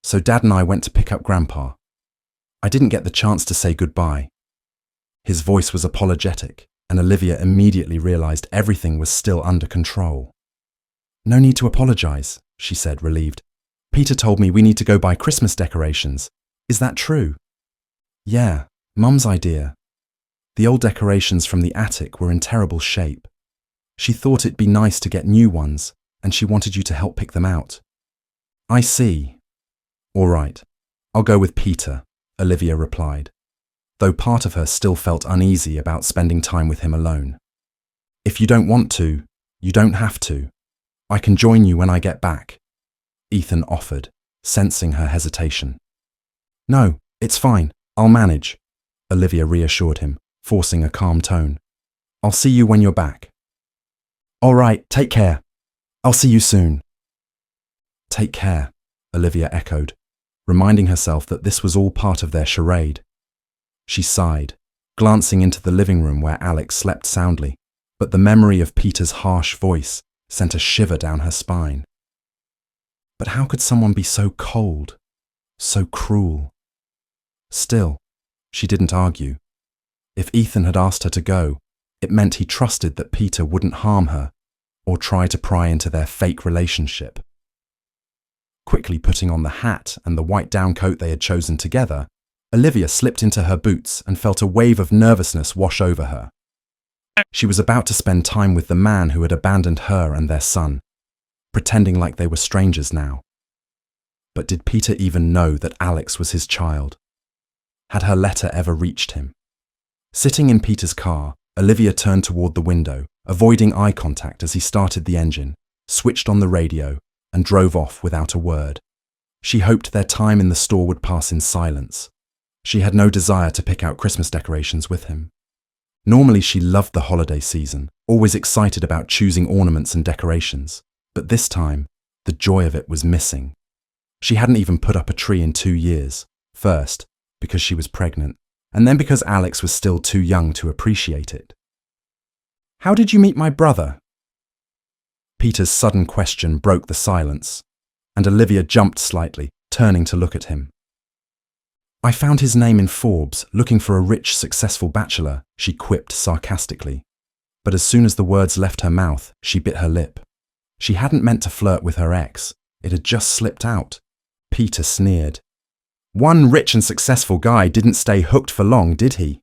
so Dad and I went to pick up Grandpa. I didn't get the chance to say goodbye. His voice was apologetic, and Olivia immediately realized everything was still under control. No need to apologize, she said, relieved. Peter told me we need to go buy Christmas decorations. Is that true? Yeah, Mum's idea. The old decorations from the attic were in terrible shape. She thought it'd be nice to get new ones, and she wanted you to help pick them out. I see. All right, I'll go with Peter, Olivia replied, though part of her still felt uneasy about spending time with him alone. If you don't want to, you don't have to. I can join you when I get back, Ethan offered, sensing her hesitation. No, it's fine. I'll manage, Olivia reassured him, forcing a calm tone. I'll see you when you're back. All right, take care. I'll see you soon. Take care, Olivia echoed, reminding herself that this was all part of their charade. She sighed, glancing into the living room where Alex slept soundly, but the memory of Peter's harsh voice sent a shiver down her spine. But how could someone be so cold, so cruel? Still, she didn't argue. If Ethan had asked her to go, It meant he trusted that Peter wouldn't harm her or try to pry into their fake relationship. Quickly putting on the hat and the white down coat they had chosen together, Olivia slipped into her boots and felt a wave of nervousness wash over her. She was about to spend time with the man who had abandoned her and their son, pretending like they were strangers now. But did Peter even know that Alex was his child? Had her letter ever reached him? Sitting in Peter's car, Olivia turned toward the window, avoiding eye contact as he started the engine, switched on the radio, and drove off without a word. She hoped their time in the store would pass in silence. She had no desire to pick out Christmas decorations with him. Normally she loved the holiday season, always excited about choosing ornaments and decorations, but this time, the joy of it was missing. She hadn't even put up a tree in 2 years, first because she was pregnant, and then because Alex was still too young to appreciate it. "How did you meet my brother?" Peter's sudden question broke the silence, and Olivia jumped slightly, turning to look at him. "I found his name in Forbes, looking for a rich, successful bachelor," she quipped sarcastically. But as soon as the words left her mouth, she bit her lip. She hadn't meant to flirt with her ex. It had just slipped out. Peter sneered. "One rich and successful guy didn't stay hooked for long, did he?"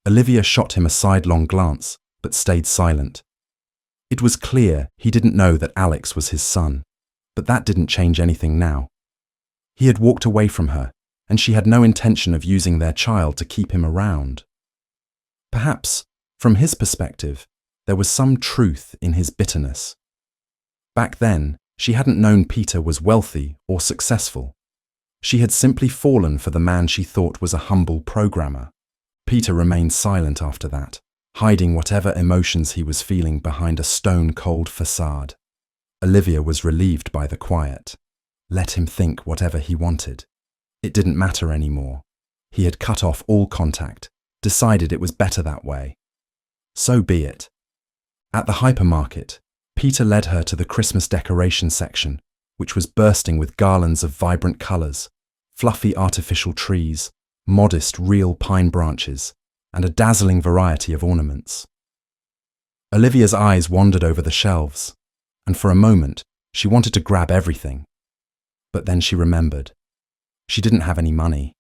Olivia shot him a sidelong glance, but stayed silent. It was clear he didn't know that Alex was his son, but that didn't change anything now. He had walked away from her, and she had no intention of using their child to keep him around. Perhaps, from his perspective, there was some truth in his bitterness. Back then, she hadn't known Peter was wealthy or successful. She had simply fallen for the man she thought was a humble programmer. Peter remained silent after that, hiding whatever emotions he was feeling behind a stone-cold facade. Olivia was relieved by the quiet. Let him think whatever he wanted. It didn't matter anymore. He had cut off all contact, decided it was better that way. So be it. At the hypermarket, Peter led her to the Christmas decoration section, which was bursting with garlands of vibrant colours, fluffy artificial trees, modest real pine branches, and a dazzling variety of ornaments. Olivia's eyes wandered over the shelves, and for a moment she wanted to grab everything. But then she remembered. She didn't have any money.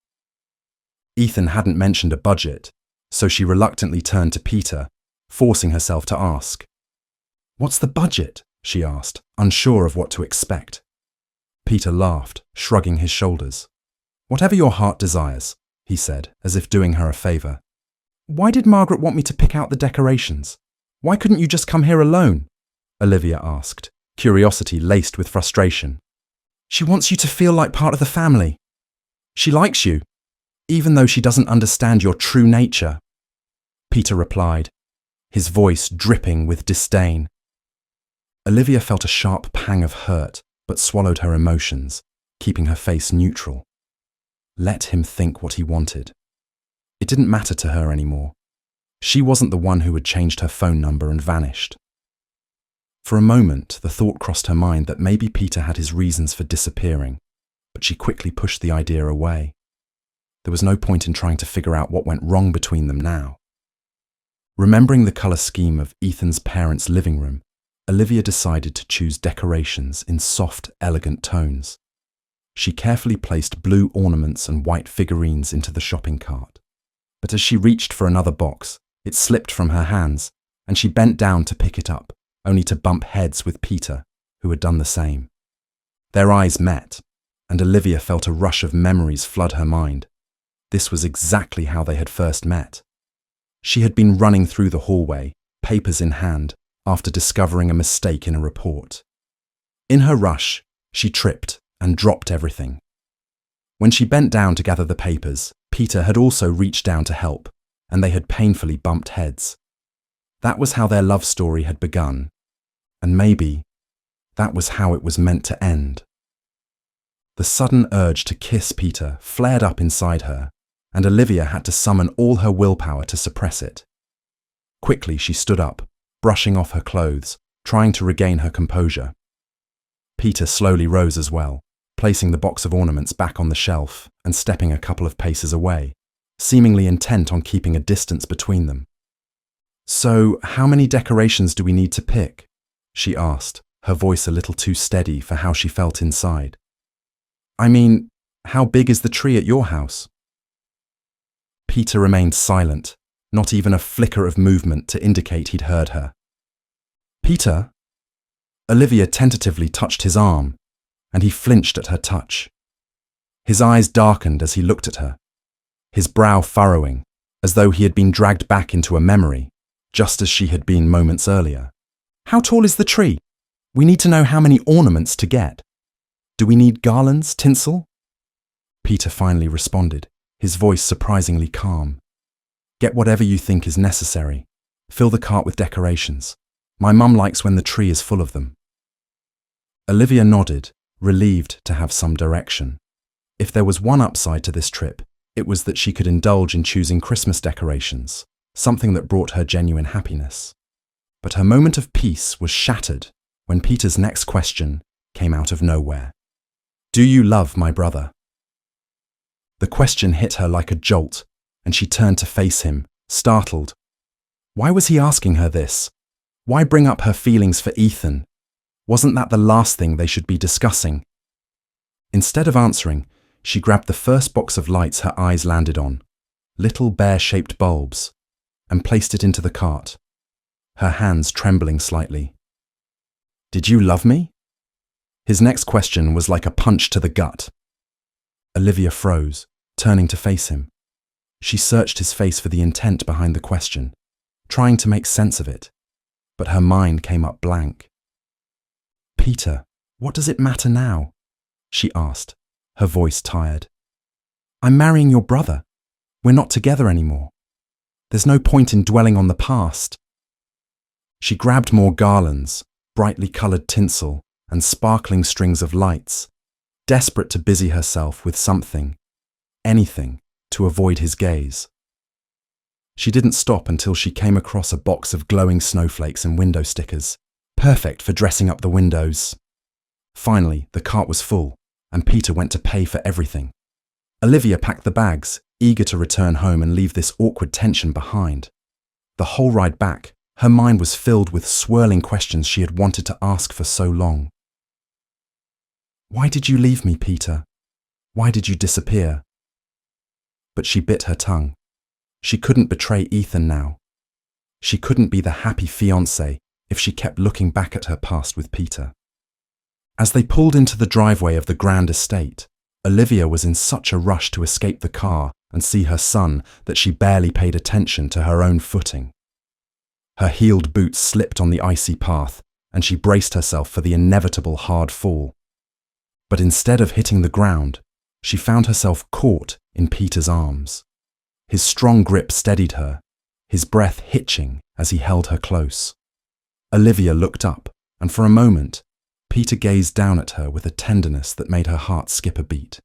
Ethan hadn't mentioned a budget, so she reluctantly turned to Peter, forcing herself to ask. "What's the budget?" she asked, unsure of what to expect. Peter laughed, shrugging his shoulders. "Whatever your heart desires," he said, as if doing her a favour. "Why did Margaret want me to pick out the decorations? Why couldn't you just come here alone?" Olivia asked, curiosity laced with frustration. "She wants you to feel like part of the family. She likes you, even though she doesn't understand your true nature," Peter replied, his voice dripping with disdain. Olivia felt a sharp pang of hurt, but swallowed her emotions, keeping her face neutral. Let him think what he wanted. It didn't matter to her anymore. She wasn't the one who had changed her phone number and vanished. For a moment, the thought crossed her mind that maybe Peter had his reasons for disappearing, but she quickly pushed the idea away. There was no point in trying to figure out what went wrong between them now. Remembering the colour scheme of Ethan's parents' living room, Olivia decided to choose decorations in soft, elegant tones. She carefully placed blue ornaments and white figurines into the shopping cart. But as she reached for another box, it slipped from her hands, and she bent down to pick it up, only to bump heads with Peter, who had done the same. Their eyes met, and Olivia felt a rush of memories flood her mind. This was exactly how they had first met. She had been running through the hallway, papers in hand, after discovering a mistake in a report. In her rush, she tripped and dropped everything. When she bent down to gather the papers, Peter had also reached down to help, and they had painfully bumped heads. That was how their love story had begun, and maybe that was how it was meant to end. The sudden urge to kiss Peter flared up inside her, and Olivia had to summon all her willpower to suppress it. Quickly she stood up, brushing off her clothes, trying to regain her composure. Peter slowly rose as well, placing the box of ornaments back on the shelf and stepping a couple of paces away, seemingly intent on keeping a distance between them. So, how many decorations do we need to pick? She asked, her voice a little too steady for how she felt inside. I mean, how big is the tree at your house? Peter remained silent, not even a flicker of movement to indicate he'd heard her. Peter? Olivia tentatively touched his arm, and he flinched at her touch. His eyes darkened as he looked at her, his brow furrowing, as though he had been dragged back into a memory, just as she had been moments earlier. How tall is the tree? We need to know how many ornaments to get. Do we need garlands, tinsel? Peter finally responded, his voice surprisingly calm. Get whatever you think is necessary. Fill the cart with decorations. My mum likes when the tree is full of them. Olivia nodded, relieved to have some direction. If there was one upside to this trip, it was that she could indulge in choosing Christmas decorations, something that brought her genuine happiness. But her moment of peace was shattered when Peter's next question came out of nowhere. Do you love my brother? The question hit her like a jolt, and she turned to face him, startled. Why was he asking her this? Why bring up her feelings for Ethan? Wasn't that the last thing they should be discussing? Instead of answering, she grabbed the first box of lights her eyes landed on, little bear-shaped bulbs, and placed it into the cart, her hands trembling slightly. Did you love me? His next question was like a punch to the gut. Olivia froze, turning to face him. She searched his face for the intent behind the question, trying to make sense of it, but her mind came up blank. Peter, what does it matter now? She asked, her voice tired. I'm marrying your brother. We're not together anymore. There's no point in dwelling on the past. She grabbed more garlands, brightly coloured tinsel, and sparkling strings of lights, desperate to busy herself with something, anything, to avoid his gaze. She didn't stop until she came across a box of glowing snowflakes and window stickers, perfect for dressing up the windows. Finally, the cart was full, and Peter went to pay for everything. Olivia packed the bags, eager to return home and leave this awkward tension behind. The whole ride back, her mind was filled with swirling questions she had wanted to ask for so long. Why did you leave me, Peter? Why did you disappear? But she bit her tongue. She couldn't betray Ethan now. She couldn't be the happy fiancée if she kept looking back at her past with Peter. As they pulled into the driveway of the grand estate, Olivia was in such a rush to escape the car and see her son that she barely paid attention to her own footing. Her heeled boots slipped on the icy path, and she braced herself for the inevitable hard fall. But instead of hitting the ground, she found herself caught in Peter's arms. His strong grip steadied her, his breath hitching as he held her close. Olivia looked up, and for a moment, Peter gazed down at her with a tenderness that made her heart skip a beat.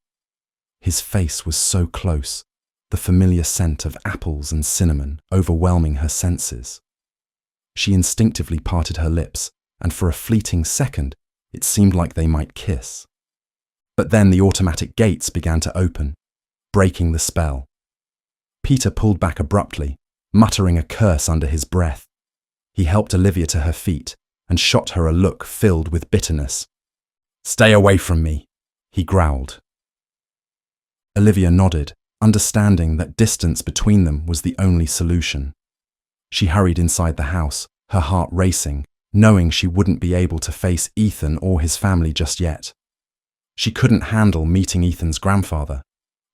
His face was so close, the familiar scent of apples and cinnamon overwhelming her senses. She instinctively parted her lips, and for a fleeting second, it seemed like they might kiss. But then the automatic gates began to open, breaking the spell. Peter pulled back abruptly, muttering a curse under his breath. He helped Olivia to her feet and shot her a look filled with bitterness. "Stay away from me," he growled. Olivia nodded, understanding that distance between them was the only solution. She hurried inside the house, her heart racing, knowing she wouldn't be able to face Ethan or his family just yet. She couldn't handle meeting Ethan's grandfather,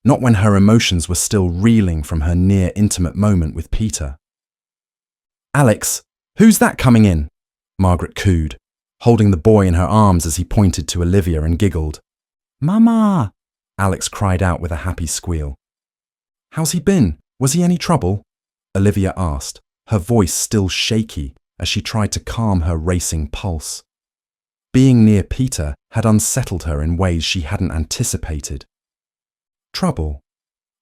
not when her emotions were still reeling from her near-intimate moment with Peter. "Alex, who's that coming in?" Margaret cooed, holding the boy in her arms as he pointed to Olivia and giggled. "Mama!" Alex cried out with a happy squeal. "How's he been? Was he any trouble?" Olivia asked, her voice still shaky as she tried to calm her racing pulse. Being near Peter had unsettled her in ways she hadn't anticipated. "Trouble?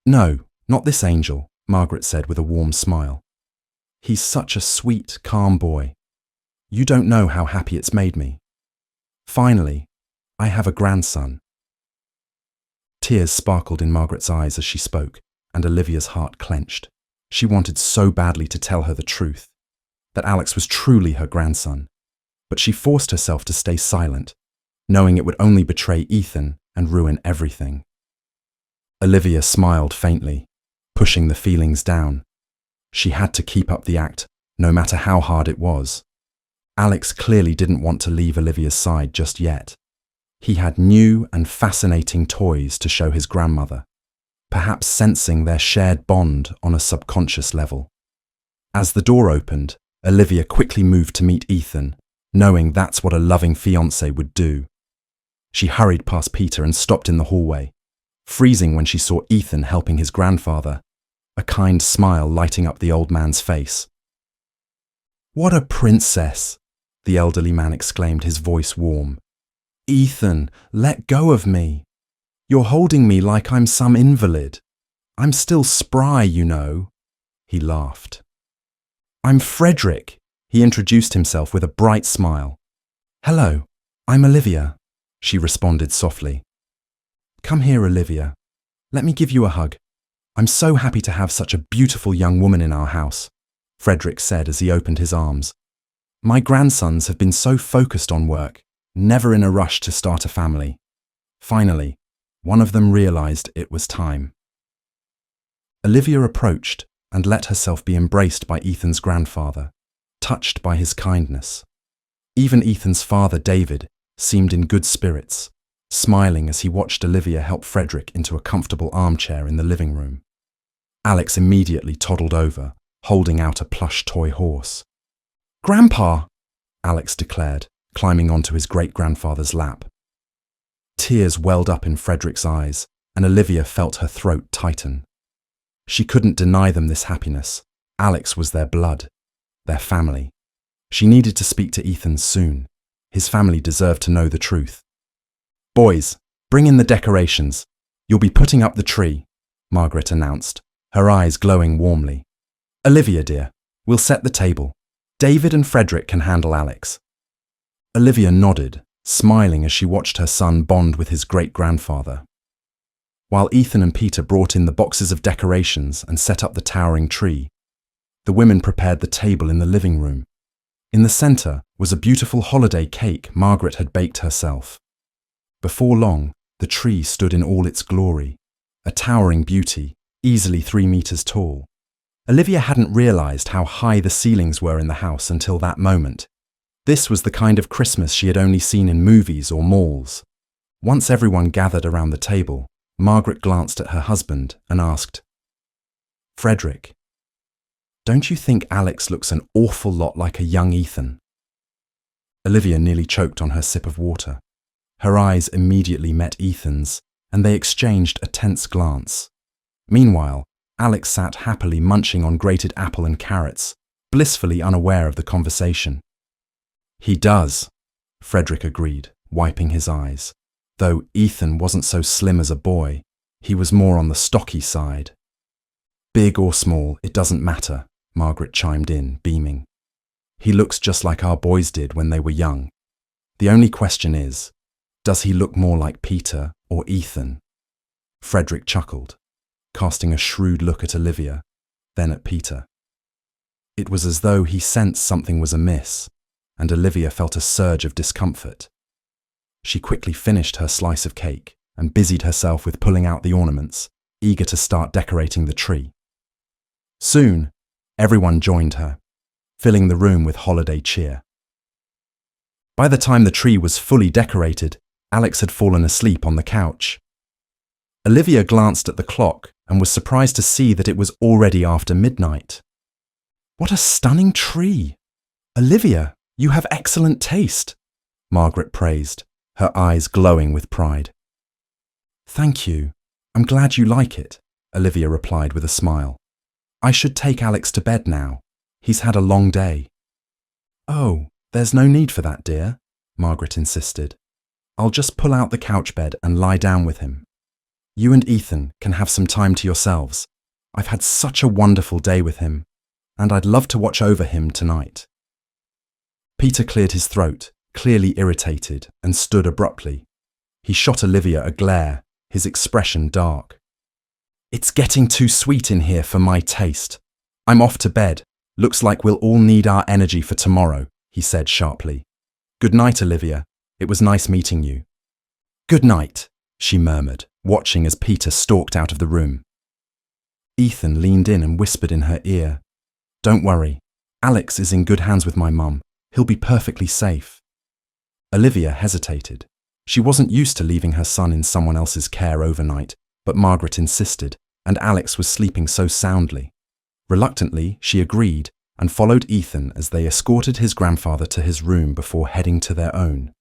No, not this angel," Margaret said with a warm smile. "He's such a sweet, calm boy. You don't know how happy it's made me. Finally, I have a grandson." Tears sparkled in Margaret's eyes as she spoke, and Olivia's heart clenched. She wanted so badly to tell her the truth, that Alex was truly her grandson, but she forced herself to stay silent, knowing it would only betray Ethan and ruin everything. Olivia smiled faintly, pushing the feelings down. She had to keep up the act, no matter how hard it was. Alex clearly didn't want to leave Olivia's side just yet. He had new and fascinating toys to show his grandmother, perhaps sensing their shared bond on a subconscious level. As the door opened, Olivia quickly moved to meet Ethan, knowing that's what a loving fiancé would do. She hurried past Peter and stopped in the hallway, freezing when she saw Ethan helping his grandfather, a kind smile lighting up the old man's face. "What a princess!" the elderly man exclaimed, his voice warm. "Ethan, let go of me. You're holding me like I'm some invalid. I'm still spry, you know." He laughed. "I'm Frederick," he introduced himself with a bright smile. "Hello, I'm Olivia," she responded softly. "Come here, Olivia. Let me give you a hug. I'm so happy to have such a beautiful young woman in our house," Frederick said as he opened his arms. "My grandsons have been so focused on work, never in a rush to start a family. Finally, one of them realized it was time." Olivia approached and let herself be embraced by Ethan's grandfather, touched by his kindness. Even Ethan's father, David, seemed in good spirits, smiling as he watched Olivia help Frederick into a comfortable armchair in the living room. Alex immediately toddled over, holding out a plush toy horse. "Grandpa!" Alex declared, climbing onto his great-grandfather's lap. Tears welled up in Frederick's eyes, and Olivia felt her throat tighten. She couldn't deny them this happiness. Alex was their blood, their family. She needed to speak to Ethan soon. His family deserved to know the truth. "Boys, bring in the decorations. You'll be putting up the tree," Margaret announced, her eyes glowing warmly. "Olivia, dear, we'll set the table. David and Frederick can handle Alex." Olivia nodded, smiling as she watched her son bond with his great-grandfather. While Ethan and Peter brought in the boxes of decorations and set up the towering tree, the women prepared the table in the living room. In the center was a beautiful holiday cake Margaret had baked herself. Before long, the tree stood in all its glory, a towering beauty, easily 3 meters tall. Olivia hadn't realized how high the ceilings were in the house until that moment. This was the kind of Christmas she had only seen in movies or malls. Once everyone gathered around the table, Margaret glanced at her husband and asked, "Frederick, don't you think Alex looks an awful lot like a young Ethan?" Olivia nearly choked on her sip of water. Her eyes immediately met Ethan's, and they exchanged a tense glance. Meanwhile, Alex sat happily munching on grated apple and carrots, blissfully unaware of the conversation. "He does," Frederick agreed, wiping his eyes. Though Ethan wasn't so slim as a boy, he was more on the stocky side. "Big or small, it doesn't matter," Margaret chimed in, beaming. "He looks just like our boys did when they were young. The only question is, does he look more like Peter or Ethan?" Frederick chuckled, casting a shrewd look at Olivia, then at Peter. It was as though he sensed something was amiss, and Olivia felt a surge of discomfort. She quickly finished her slice of cake and busied herself with pulling out the ornaments, eager to start decorating the tree. Soon, everyone joined her, filling the room with holiday cheer. By the time the tree was fully decorated, Alex had fallen asleep on the couch. Olivia glanced at the clock and was surprised to see that it was already after midnight. "What a stunning tree! Olivia, you have excellent taste," Margaret praised, her eyes glowing with pride. "Thank you. I'm glad you like it," Olivia replied with a smile. "I should take Alex to bed now. He's had a long day." "Oh, there's no need for that, dear," Margaret insisted. "I'll just pull out the couch bed and lie down with him. You and Ethan can have some time to yourselves. I've had such a wonderful day with him, and I'd love to watch over him tonight." Peter cleared his throat, clearly irritated, and stood abruptly. He shot Olivia a glare, his expression dark. "It's getting too sweet in here for my taste. I'm off to bed. Looks like we'll all need our energy for tomorrow, he said sharply. Good night, Olivia. It was nice meeting you. Good night, she murmured, watching as Peter stalked out of the room. Ethan leaned in and whispered in her ear, Don't worry, Alex is in good hands with my mum. He'll be perfectly safe. Olivia hesitated. She wasn't used to leaving her son in someone else's care overnight, but Margaret insisted, and Alex was sleeping so soundly. Reluctantly, she agreed and followed Ethan as they escorted his grandfather to his room before heading to their own.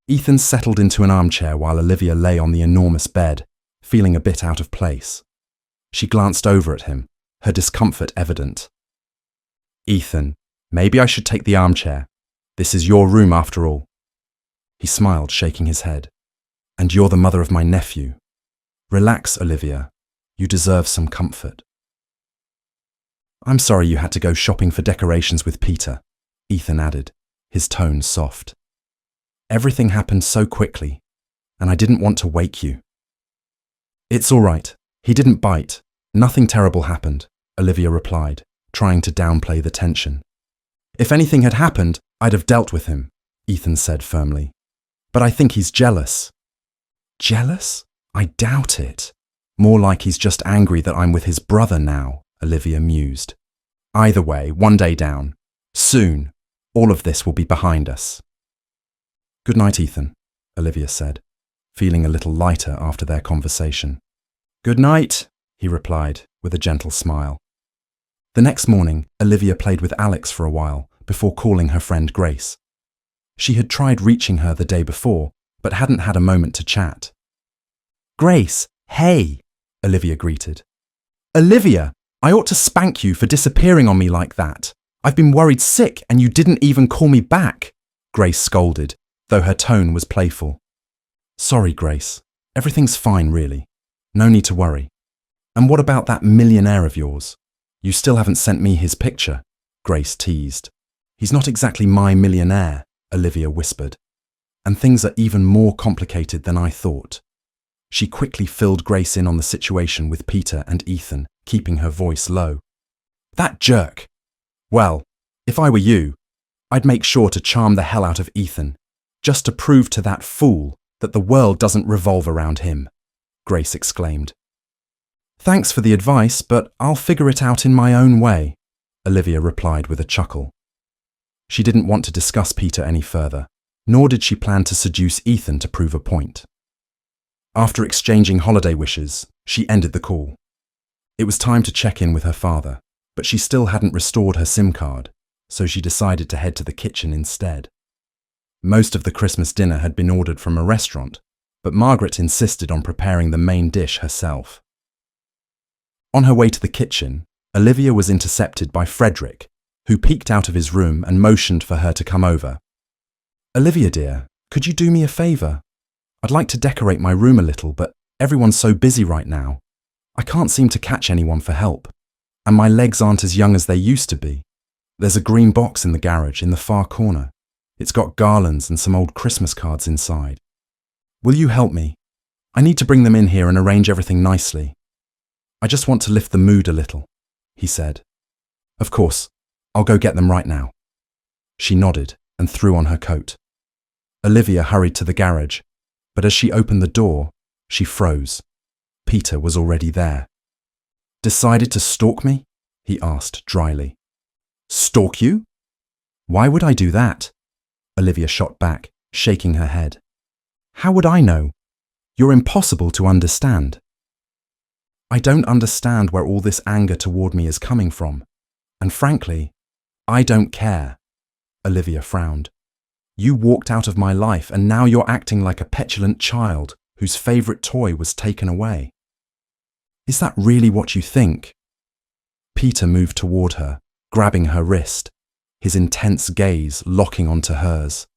Ethan settled into an armchair while Olivia lay on the enormous bed, feeling a bit out of place. She glanced over at him, her discomfort evident. Ethan, maybe I should take the armchair. This is your room after all. He smiled, shaking his head. And you're the mother of my nephew. Relax, Olivia. You deserve some comfort. I'm sorry you had to go shopping for decorations with Peter, Ethan added, his tone soft. Everything happened so quickly, and I didn't want to wake you. It's all right. He didn't bite. Nothing terrible happened, Olivia replied, trying to downplay the tension. If anything had happened, I'd have dealt with him, Ethan said firmly. But I think he's jealous. Jealous? I doubt it. More like he's just angry that I'm with his brother now, Olivia mused. Either way, one day down. Soon, all of this will be behind us. Good night, Ethan, Olivia said, feeling a little lighter after their conversation. Good night, he replied with a gentle smile. The next morning, Olivia played with Alex for a while before calling her friend Grace. She had tried reaching her the day before, but hadn't had a moment to chat. Grace, hey, Olivia greeted. Olivia, I ought to spank you for disappearing on me like that. I've been worried sick and you didn't even call me back, Grace scolded, though her tone was playful. Sorry, Grace. Everything's fine, really. No need to worry. And what about that millionaire of yours? You still haven't sent me his picture, Grace teased. He's not exactly my millionaire, Olivia whispered. And things are even more complicated than I thought. She quickly filled Grace in on the situation with Peter and Ethan, keeping her voice low. That jerk! Well, if I were you, I'd make sure to charm the hell out of Ethan, just to prove to that fool that the world doesn't revolve around him, Grace exclaimed. Thanks for the advice, but I'll figure it out in my own way, Olivia replied with a chuckle. She didn't want to discuss Peter any further, nor did she plan to seduce Ethan to prove a point. After exchanging holiday wishes, she ended the call. It was time to check in with her father, but she still hadn't restored her SIM card, so she decided to head to the kitchen instead. Most of the Christmas dinner had been ordered from a restaurant, but Margaret insisted on preparing the main dish herself. On her way to the kitchen, Olivia was intercepted by Frederick, who peeked out of his room and motioned for her to come over. Olivia dear, could you do me a favour? I'd like to decorate my room a little, but everyone's so busy right now. I can't seem to catch anyone for help, and my legs aren't as young as they used to be. There's a green box in the garage in the far corner. It's got garlands and some old Christmas cards inside. Will you help me? I need to bring them in here and arrange everything nicely. I just want to lift the mood a little, he said. Of course, I'll go get them right now. She nodded and threw on her coat. Olivia hurried to the garage, but as she opened the door, she froze. Peter was already there. Decided to stalk me? He asked dryly. Stalk you? Why would I do that? Olivia shot back, shaking her head. How would I know? You're impossible to understand. I don't understand where all this anger toward me is coming from. And frankly, I don't care. Olivia frowned. You walked out of my life and now you're acting like a petulant child whose favourite toy was taken away. Is that really what you think? Peter moved toward her, grabbing her wrist, his intense gaze locking onto hers.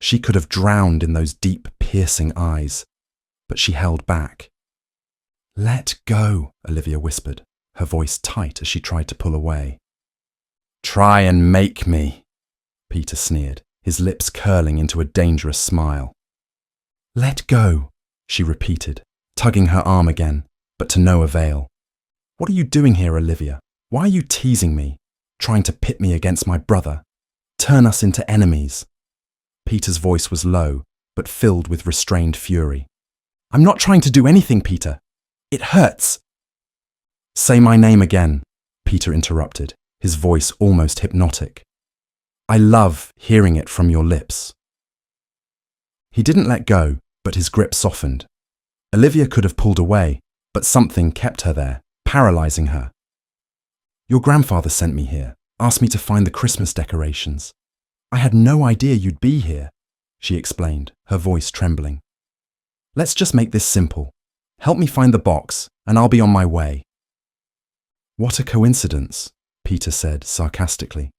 She could have drowned in those deep, piercing eyes, but she held back. Let go, Olivia whispered, her voice tight as she tried to pull away. Try and make me, Peter sneered, his lips curling into a dangerous smile. Let go, she repeated, tugging her arm again, but to no avail. What are you doing here, Olivia? Why are you teasing me? trying to pit me against my brother, turn us into enemies. Peter's voice was low, but filled with restrained fury. I'm not trying to do anything, Peter. It hurts. Say my name again, Peter interrupted, his voice almost hypnotic. I love hearing it from your lips. He didn't let go, but his grip softened. Olivia could have pulled away, but something kept her there, paralyzing her. Your grandfather sent me here, asked me to find the Christmas decorations. I had no idea you'd be here, she explained, her voice trembling. Let's just make this simple. Help me find the box, and I'll be on my way. What a coincidence, Peter said sarcastically.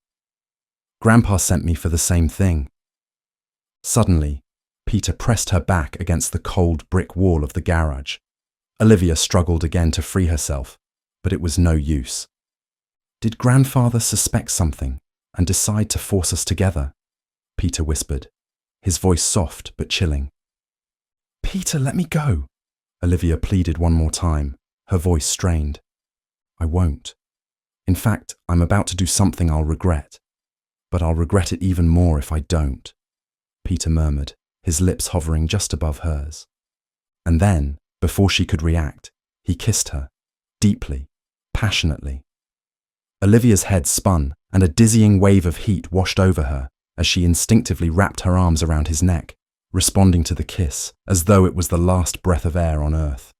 Grandpa sent me for the same thing. Suddenly, Peter pressed her back against the cold brick wall of the garage. Olivia struggled again to free herself, but it was no use. Did Grandfather suspect something and decide to force us together? Peter whispered, his voice soft but chilling. Peter, let me go, Olivia pleaded one more time, her voice strained. I won't. In fact, I'm about to do something I'll regret. But I'll regret it even more if I don't, Peter murmured, his lips hovering just above hers. And then, before she could react, he kissed her, deeply, passionately. Olivia's head spun, and a dizzying wave of heat washed over her as she instinctively wrapped her arms around his neck, responding to the kiss as though it was the last breath of air on earth.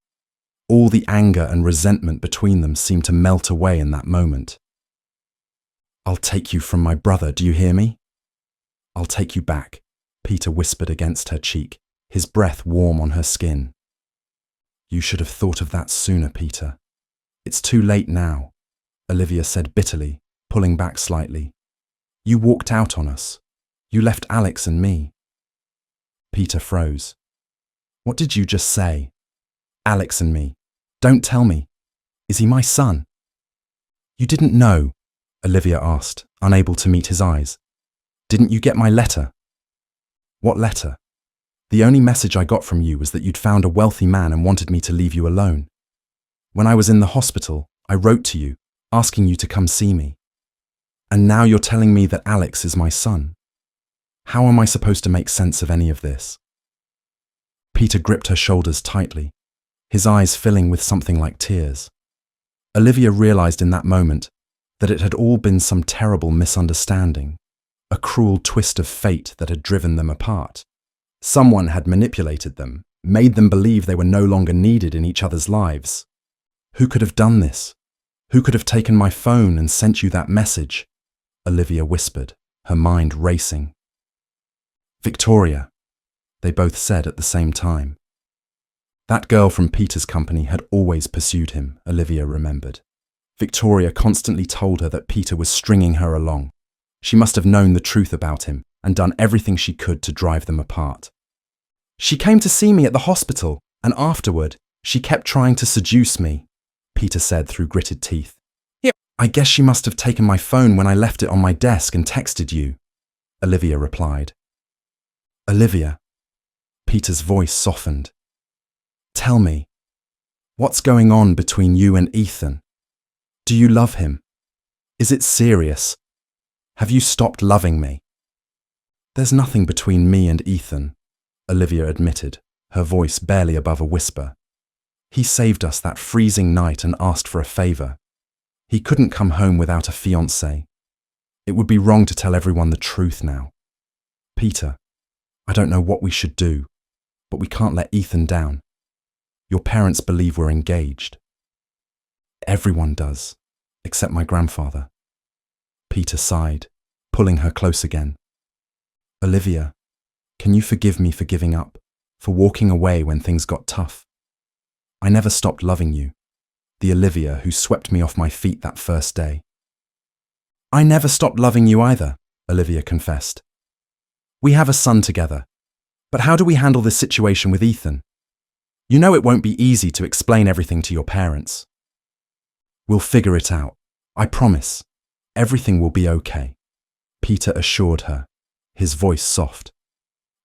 All the anger and resentment between them seemed to melt away in that moment. I'll take you from my brother, do you hear me? I'll take you back, Peter whispered against her cheek, his breath warm on her skin. You should have thought of that sooner, Peter. It's too late now, Olivia said bitterly, pulling back slightly. You walked out on us. You left Alex and me. Peter froze. What did you just say? Alex and me. Don't tell me. Is he my son? You didn't know, Olivia asked, unable to meet his eyes. Didn't you get my letter? What letter? The only message I got from you was that you'd found a wealthy man and wanted me to leave you alone. When I was in the hospital, I wrote to you, asking you to come see me. And now you're telling me that Alex is my son. How am I supposed to make sense of any of this? Peter gripped her shoulders tightly, his eyes filling with something like tears. Olivia realized in that moment that it had all been some terrible misunderstanding, a cruel twist of fate that had driven them apart. Someone had manipulated them, made them believe they were no longer needed in each other's lives. Who could have done this? Who could have taken my phone and sent you that message? Olivia whispered, her mind racing. Victoria, they both said at the same time. That girl from Peter's company had always pursued him, Olivia remembered. Victoria constantly told her that Peter was stringing her along. She must have known the truth about him and done everything she could to drive them apart. She came to see me at the hospital, and afterward, she kept trying to seduce me, Peter said through gritted teeth. I guess she must have taken my phone when I left it on my desk and texted you, Olivia replied. Olivia, Peter's voice softened. Tell me, what's going on between you and Ethan? Do you love him? Is it serious? Have you stopped loving me? There's nothing between me and Ethan, Olivia admitted, her voice barely above a whisper. He saved us that freezing night and asked for a favor. He couldn't come home without a fiancée. It would be wrong to tell everyone the truth now. Peter, I don't know what we should do, but we can't let Ethan down. Your parents believe we're engaged. Everyone does, except my grandfather. Peter sighed, pulling her close again. Olivia, can you forgive me for giving up, for walking away when things got tough? I never stopped loving you, the Olivia who swept me off my feet that first day. I never stopped loving you either, Olivia confessed. We have a son together, but how do we handle this situation with Ethan? You know it won't be easy to explain everything to your parents. We'll figure it out, I promise. Everything will be okay, Peter assured her, his voice soft.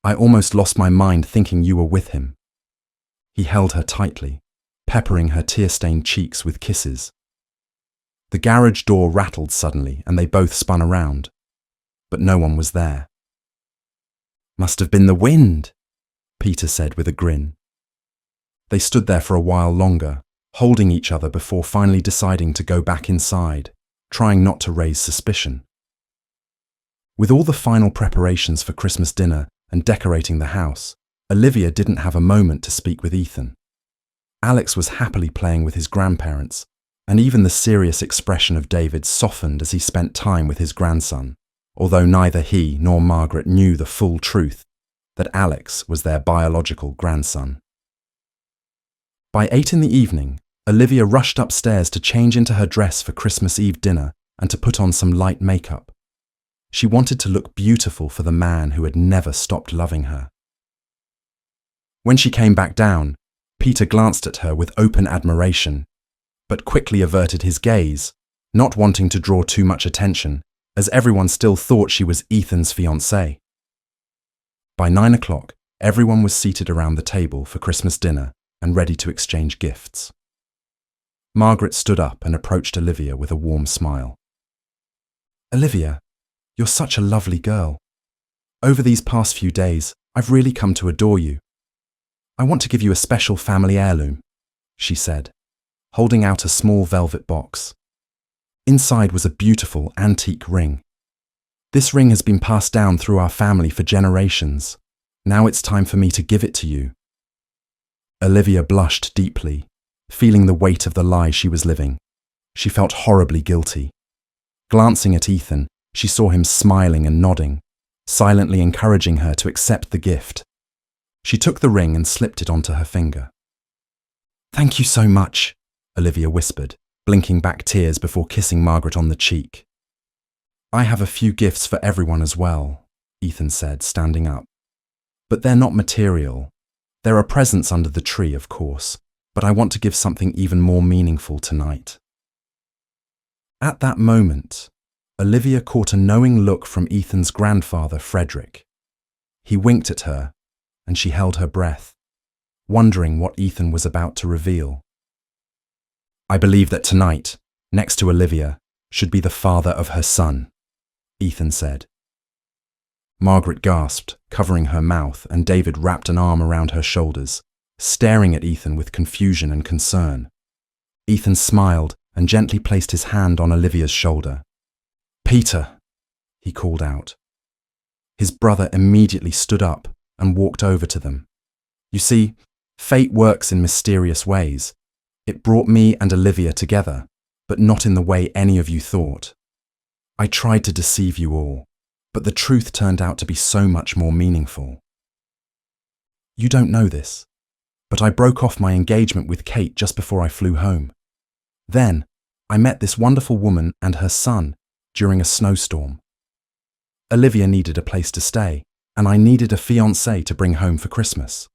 I almost lost my mind thinking you were with him. He held her tightly, peppering her tear-stained cheeks with kisses. The garage door rattled suddenly and they both spun around. But no one was there. "Must have been the wind," Peter said with a grin. They stood there for a while longer, holding each other before finally deciding to go back inside, trying not to raise suspicion. With all the final preparations for Christmas dinner and decorating the house, Olivia didn't have a moment to speak with Ethan. Alex was happily playing with his grandparents, and even the serious expression of David softened as he spent time with his grandson, although neither he nor Margaret knew the full truth, that Alex was their biological grandson. By 8 in the evening, Olivia rushed upstairs to change into her dress for Christmas Eve dinner and to put on some light makeup. She wanted to look beautiful for the man who had never stopped loving her. When she came back down, Peter glanced at her with open admiration, but quickly averted his gaze, not wanting to draw too much attention, as everyone still thought she was Ethan's fiancée. By 9 o'clock, everyone was seated around the table for Christmas dinner and ready to exchange gifts. Margaret stood up and approached Olivia with a warm smile. "Olivia, you're such a lovely girl. Over these past few days, I've really come to adore you. I want to give you a special family heirloom," she said, holding out a small velvet box. Inside was a beautiful antique ring. "This ring has been passed down through our family for generations. Now it's time for me to give it to you." Olivia blushed deeply, feeling the weight of the lie she was living. She felt horribly guilty. Glancing at Ethan, she saw him smiling and nodding, silently encouraging her to accept the gift. She took the ring and slipped it onto her finger. "Thank you so much," Olivia whispered, blinking back tears before kissing Margaret on the cheek. "I have a few gifts for everyone as well," Ethan said, standing up. "But they're not material. There are presents under the tree, of course, but I want to give something even more meaningful tonight." At that moment, Olivia caught a knowing look from Ethan's grandfather, Frederick. He winked at her, and she held her breath, wondering what Ethan was about to reveal. "I believe that tonight, next to Olivia, should be the father of her son," Ethan said. Margaret gasped, covering her mouth, and David wrapped an arm around her shoulders, staring at Ethan with confusion and concern. Ethan smiled and gently placed his hand on Olivia's shoulder. "Peter," he called out. His brother immediately stood up and walked over to them. "You see, fate works in mysterious ways. It brought me and Olivia together, but not in the way any of you thought. I tried to deceive you all, but the truth turned out to be so much more meaningful. You don't know this, but I broke off my engagement with Kate just before I flew home. Then, I met this wonderful woman and her son during a snowstorm. Olivia needed a place to stay, and I needed a fiancé to bring home for Christmas.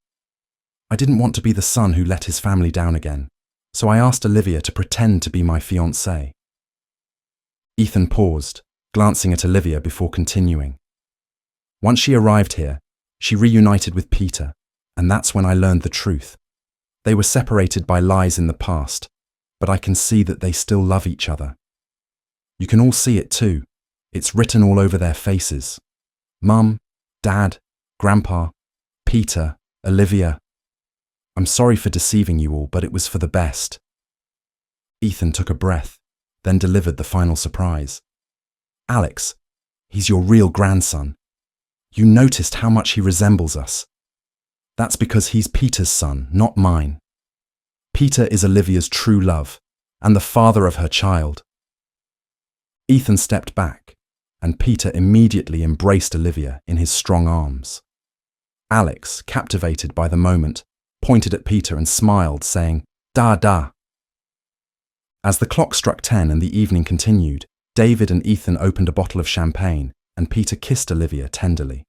I didn't want to be the son who let his family down again, so I asked Olivia to pretend to be my fiancé." Ethan paused, glancing at Olivia before continuing. "Once she arrived here, she reunited with Peter, and that's when I learned the truth. They were separated by lies in the past, but I can see that they still love each other. You can all see it too. It's written all over their faces. Mum, Dad, Grandpa, Peter, Olivia. I'm sorry for deceiving you all, but it was for the best." Ethan took a breath, then delivered the final surprise. "Alex, he's your real grandson. You noticed how much he resembles us. That's because he's Peter's son, not mine. Peter is Olivia's true love, and the father of her child." Ethan stepped back, and Peter immediately embraced Olivia in his strong arms. Alex, captivated by the moment, pointed at Peter and smiled, saying, "Da da." As the clock struck 10 and the evening continued, David and Ethan opened a bottle of champagne, and Peter kissed Olivia tenderly.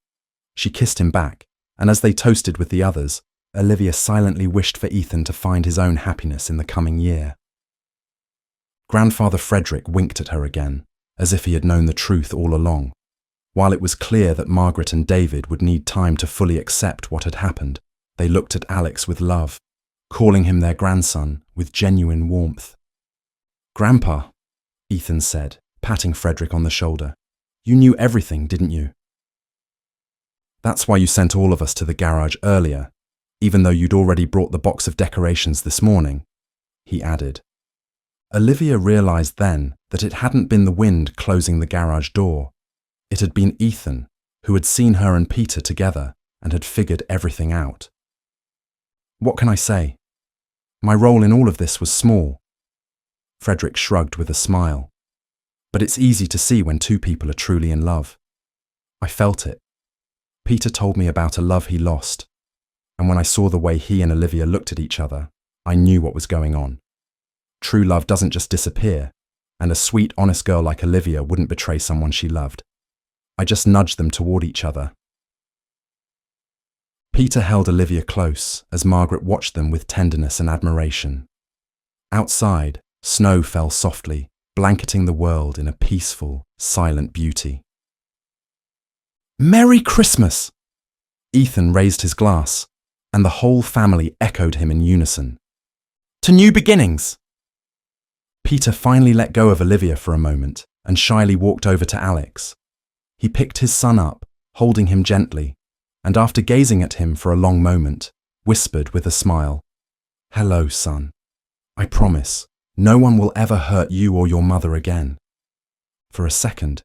She kissed him back, and as they toasted with the others, Olivia silently wished for Ethan to find his own happiness in the coming year. Grandfather Frederick winked at her again, as if he had known the truth all along. While it was clear that Margaret and David would need time to fully accept what had happened, they looked at Alex with love, calling him their grandson with genuine warmth. "Grandpa," Ethan said, patting Frederick on the shoulder. You knew everything, didn't you? That's why you sent all of us to the garage earlier, even though you'd already brought the box of decorations this morning, he added. Olivia realized then that it hadn't been the wind closing the garage door. It had been Ethan, who had seen her and Peter together and had figured everything out. What can I say? My role in all of this was small. Frederick shrugged with a smile. But it's easy to see when two people are truly in love. I felt it. Peter told me about a love he lost, and when I saw the way he and Olivia looked at each other, I knew what was going on. True love doesn't just disappear, and a sweet, honest girl like Olivia wouldn't betray someone she loved. I just nudged them toward each other. Peter held Olivia close as Margaret watched them with tenderness and admiration. Outside, snow fell softly, blanketing the world in a peaceful, silent beauty. Merry Christmas! Ethan raised his glass, and the whole family echoed him in unison. To new beginnings! Peter finally let go of Olivia for a moment and shyly walked over to Alex. He picked his son up, holding him gently, and after gazing at him for a long moment, whispered with a smile, Hello, son. I promise, no one will ever hurt you or your mother again. For a second,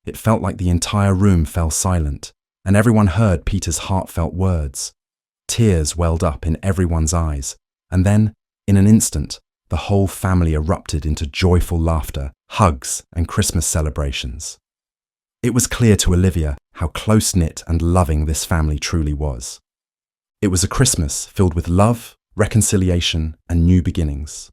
it felt like the entire room fell silent, and everyone heard Peter's heartfelt words. Tears welled up in everyone's eyes, and then, in an instant, the whole family erupted into joyful laughter, hugs, and Christmas celebrations. It was clear to Olivia how close-knit and loving this family truly was. It was a Christmas filled with love, reconciliation, and new beginnings.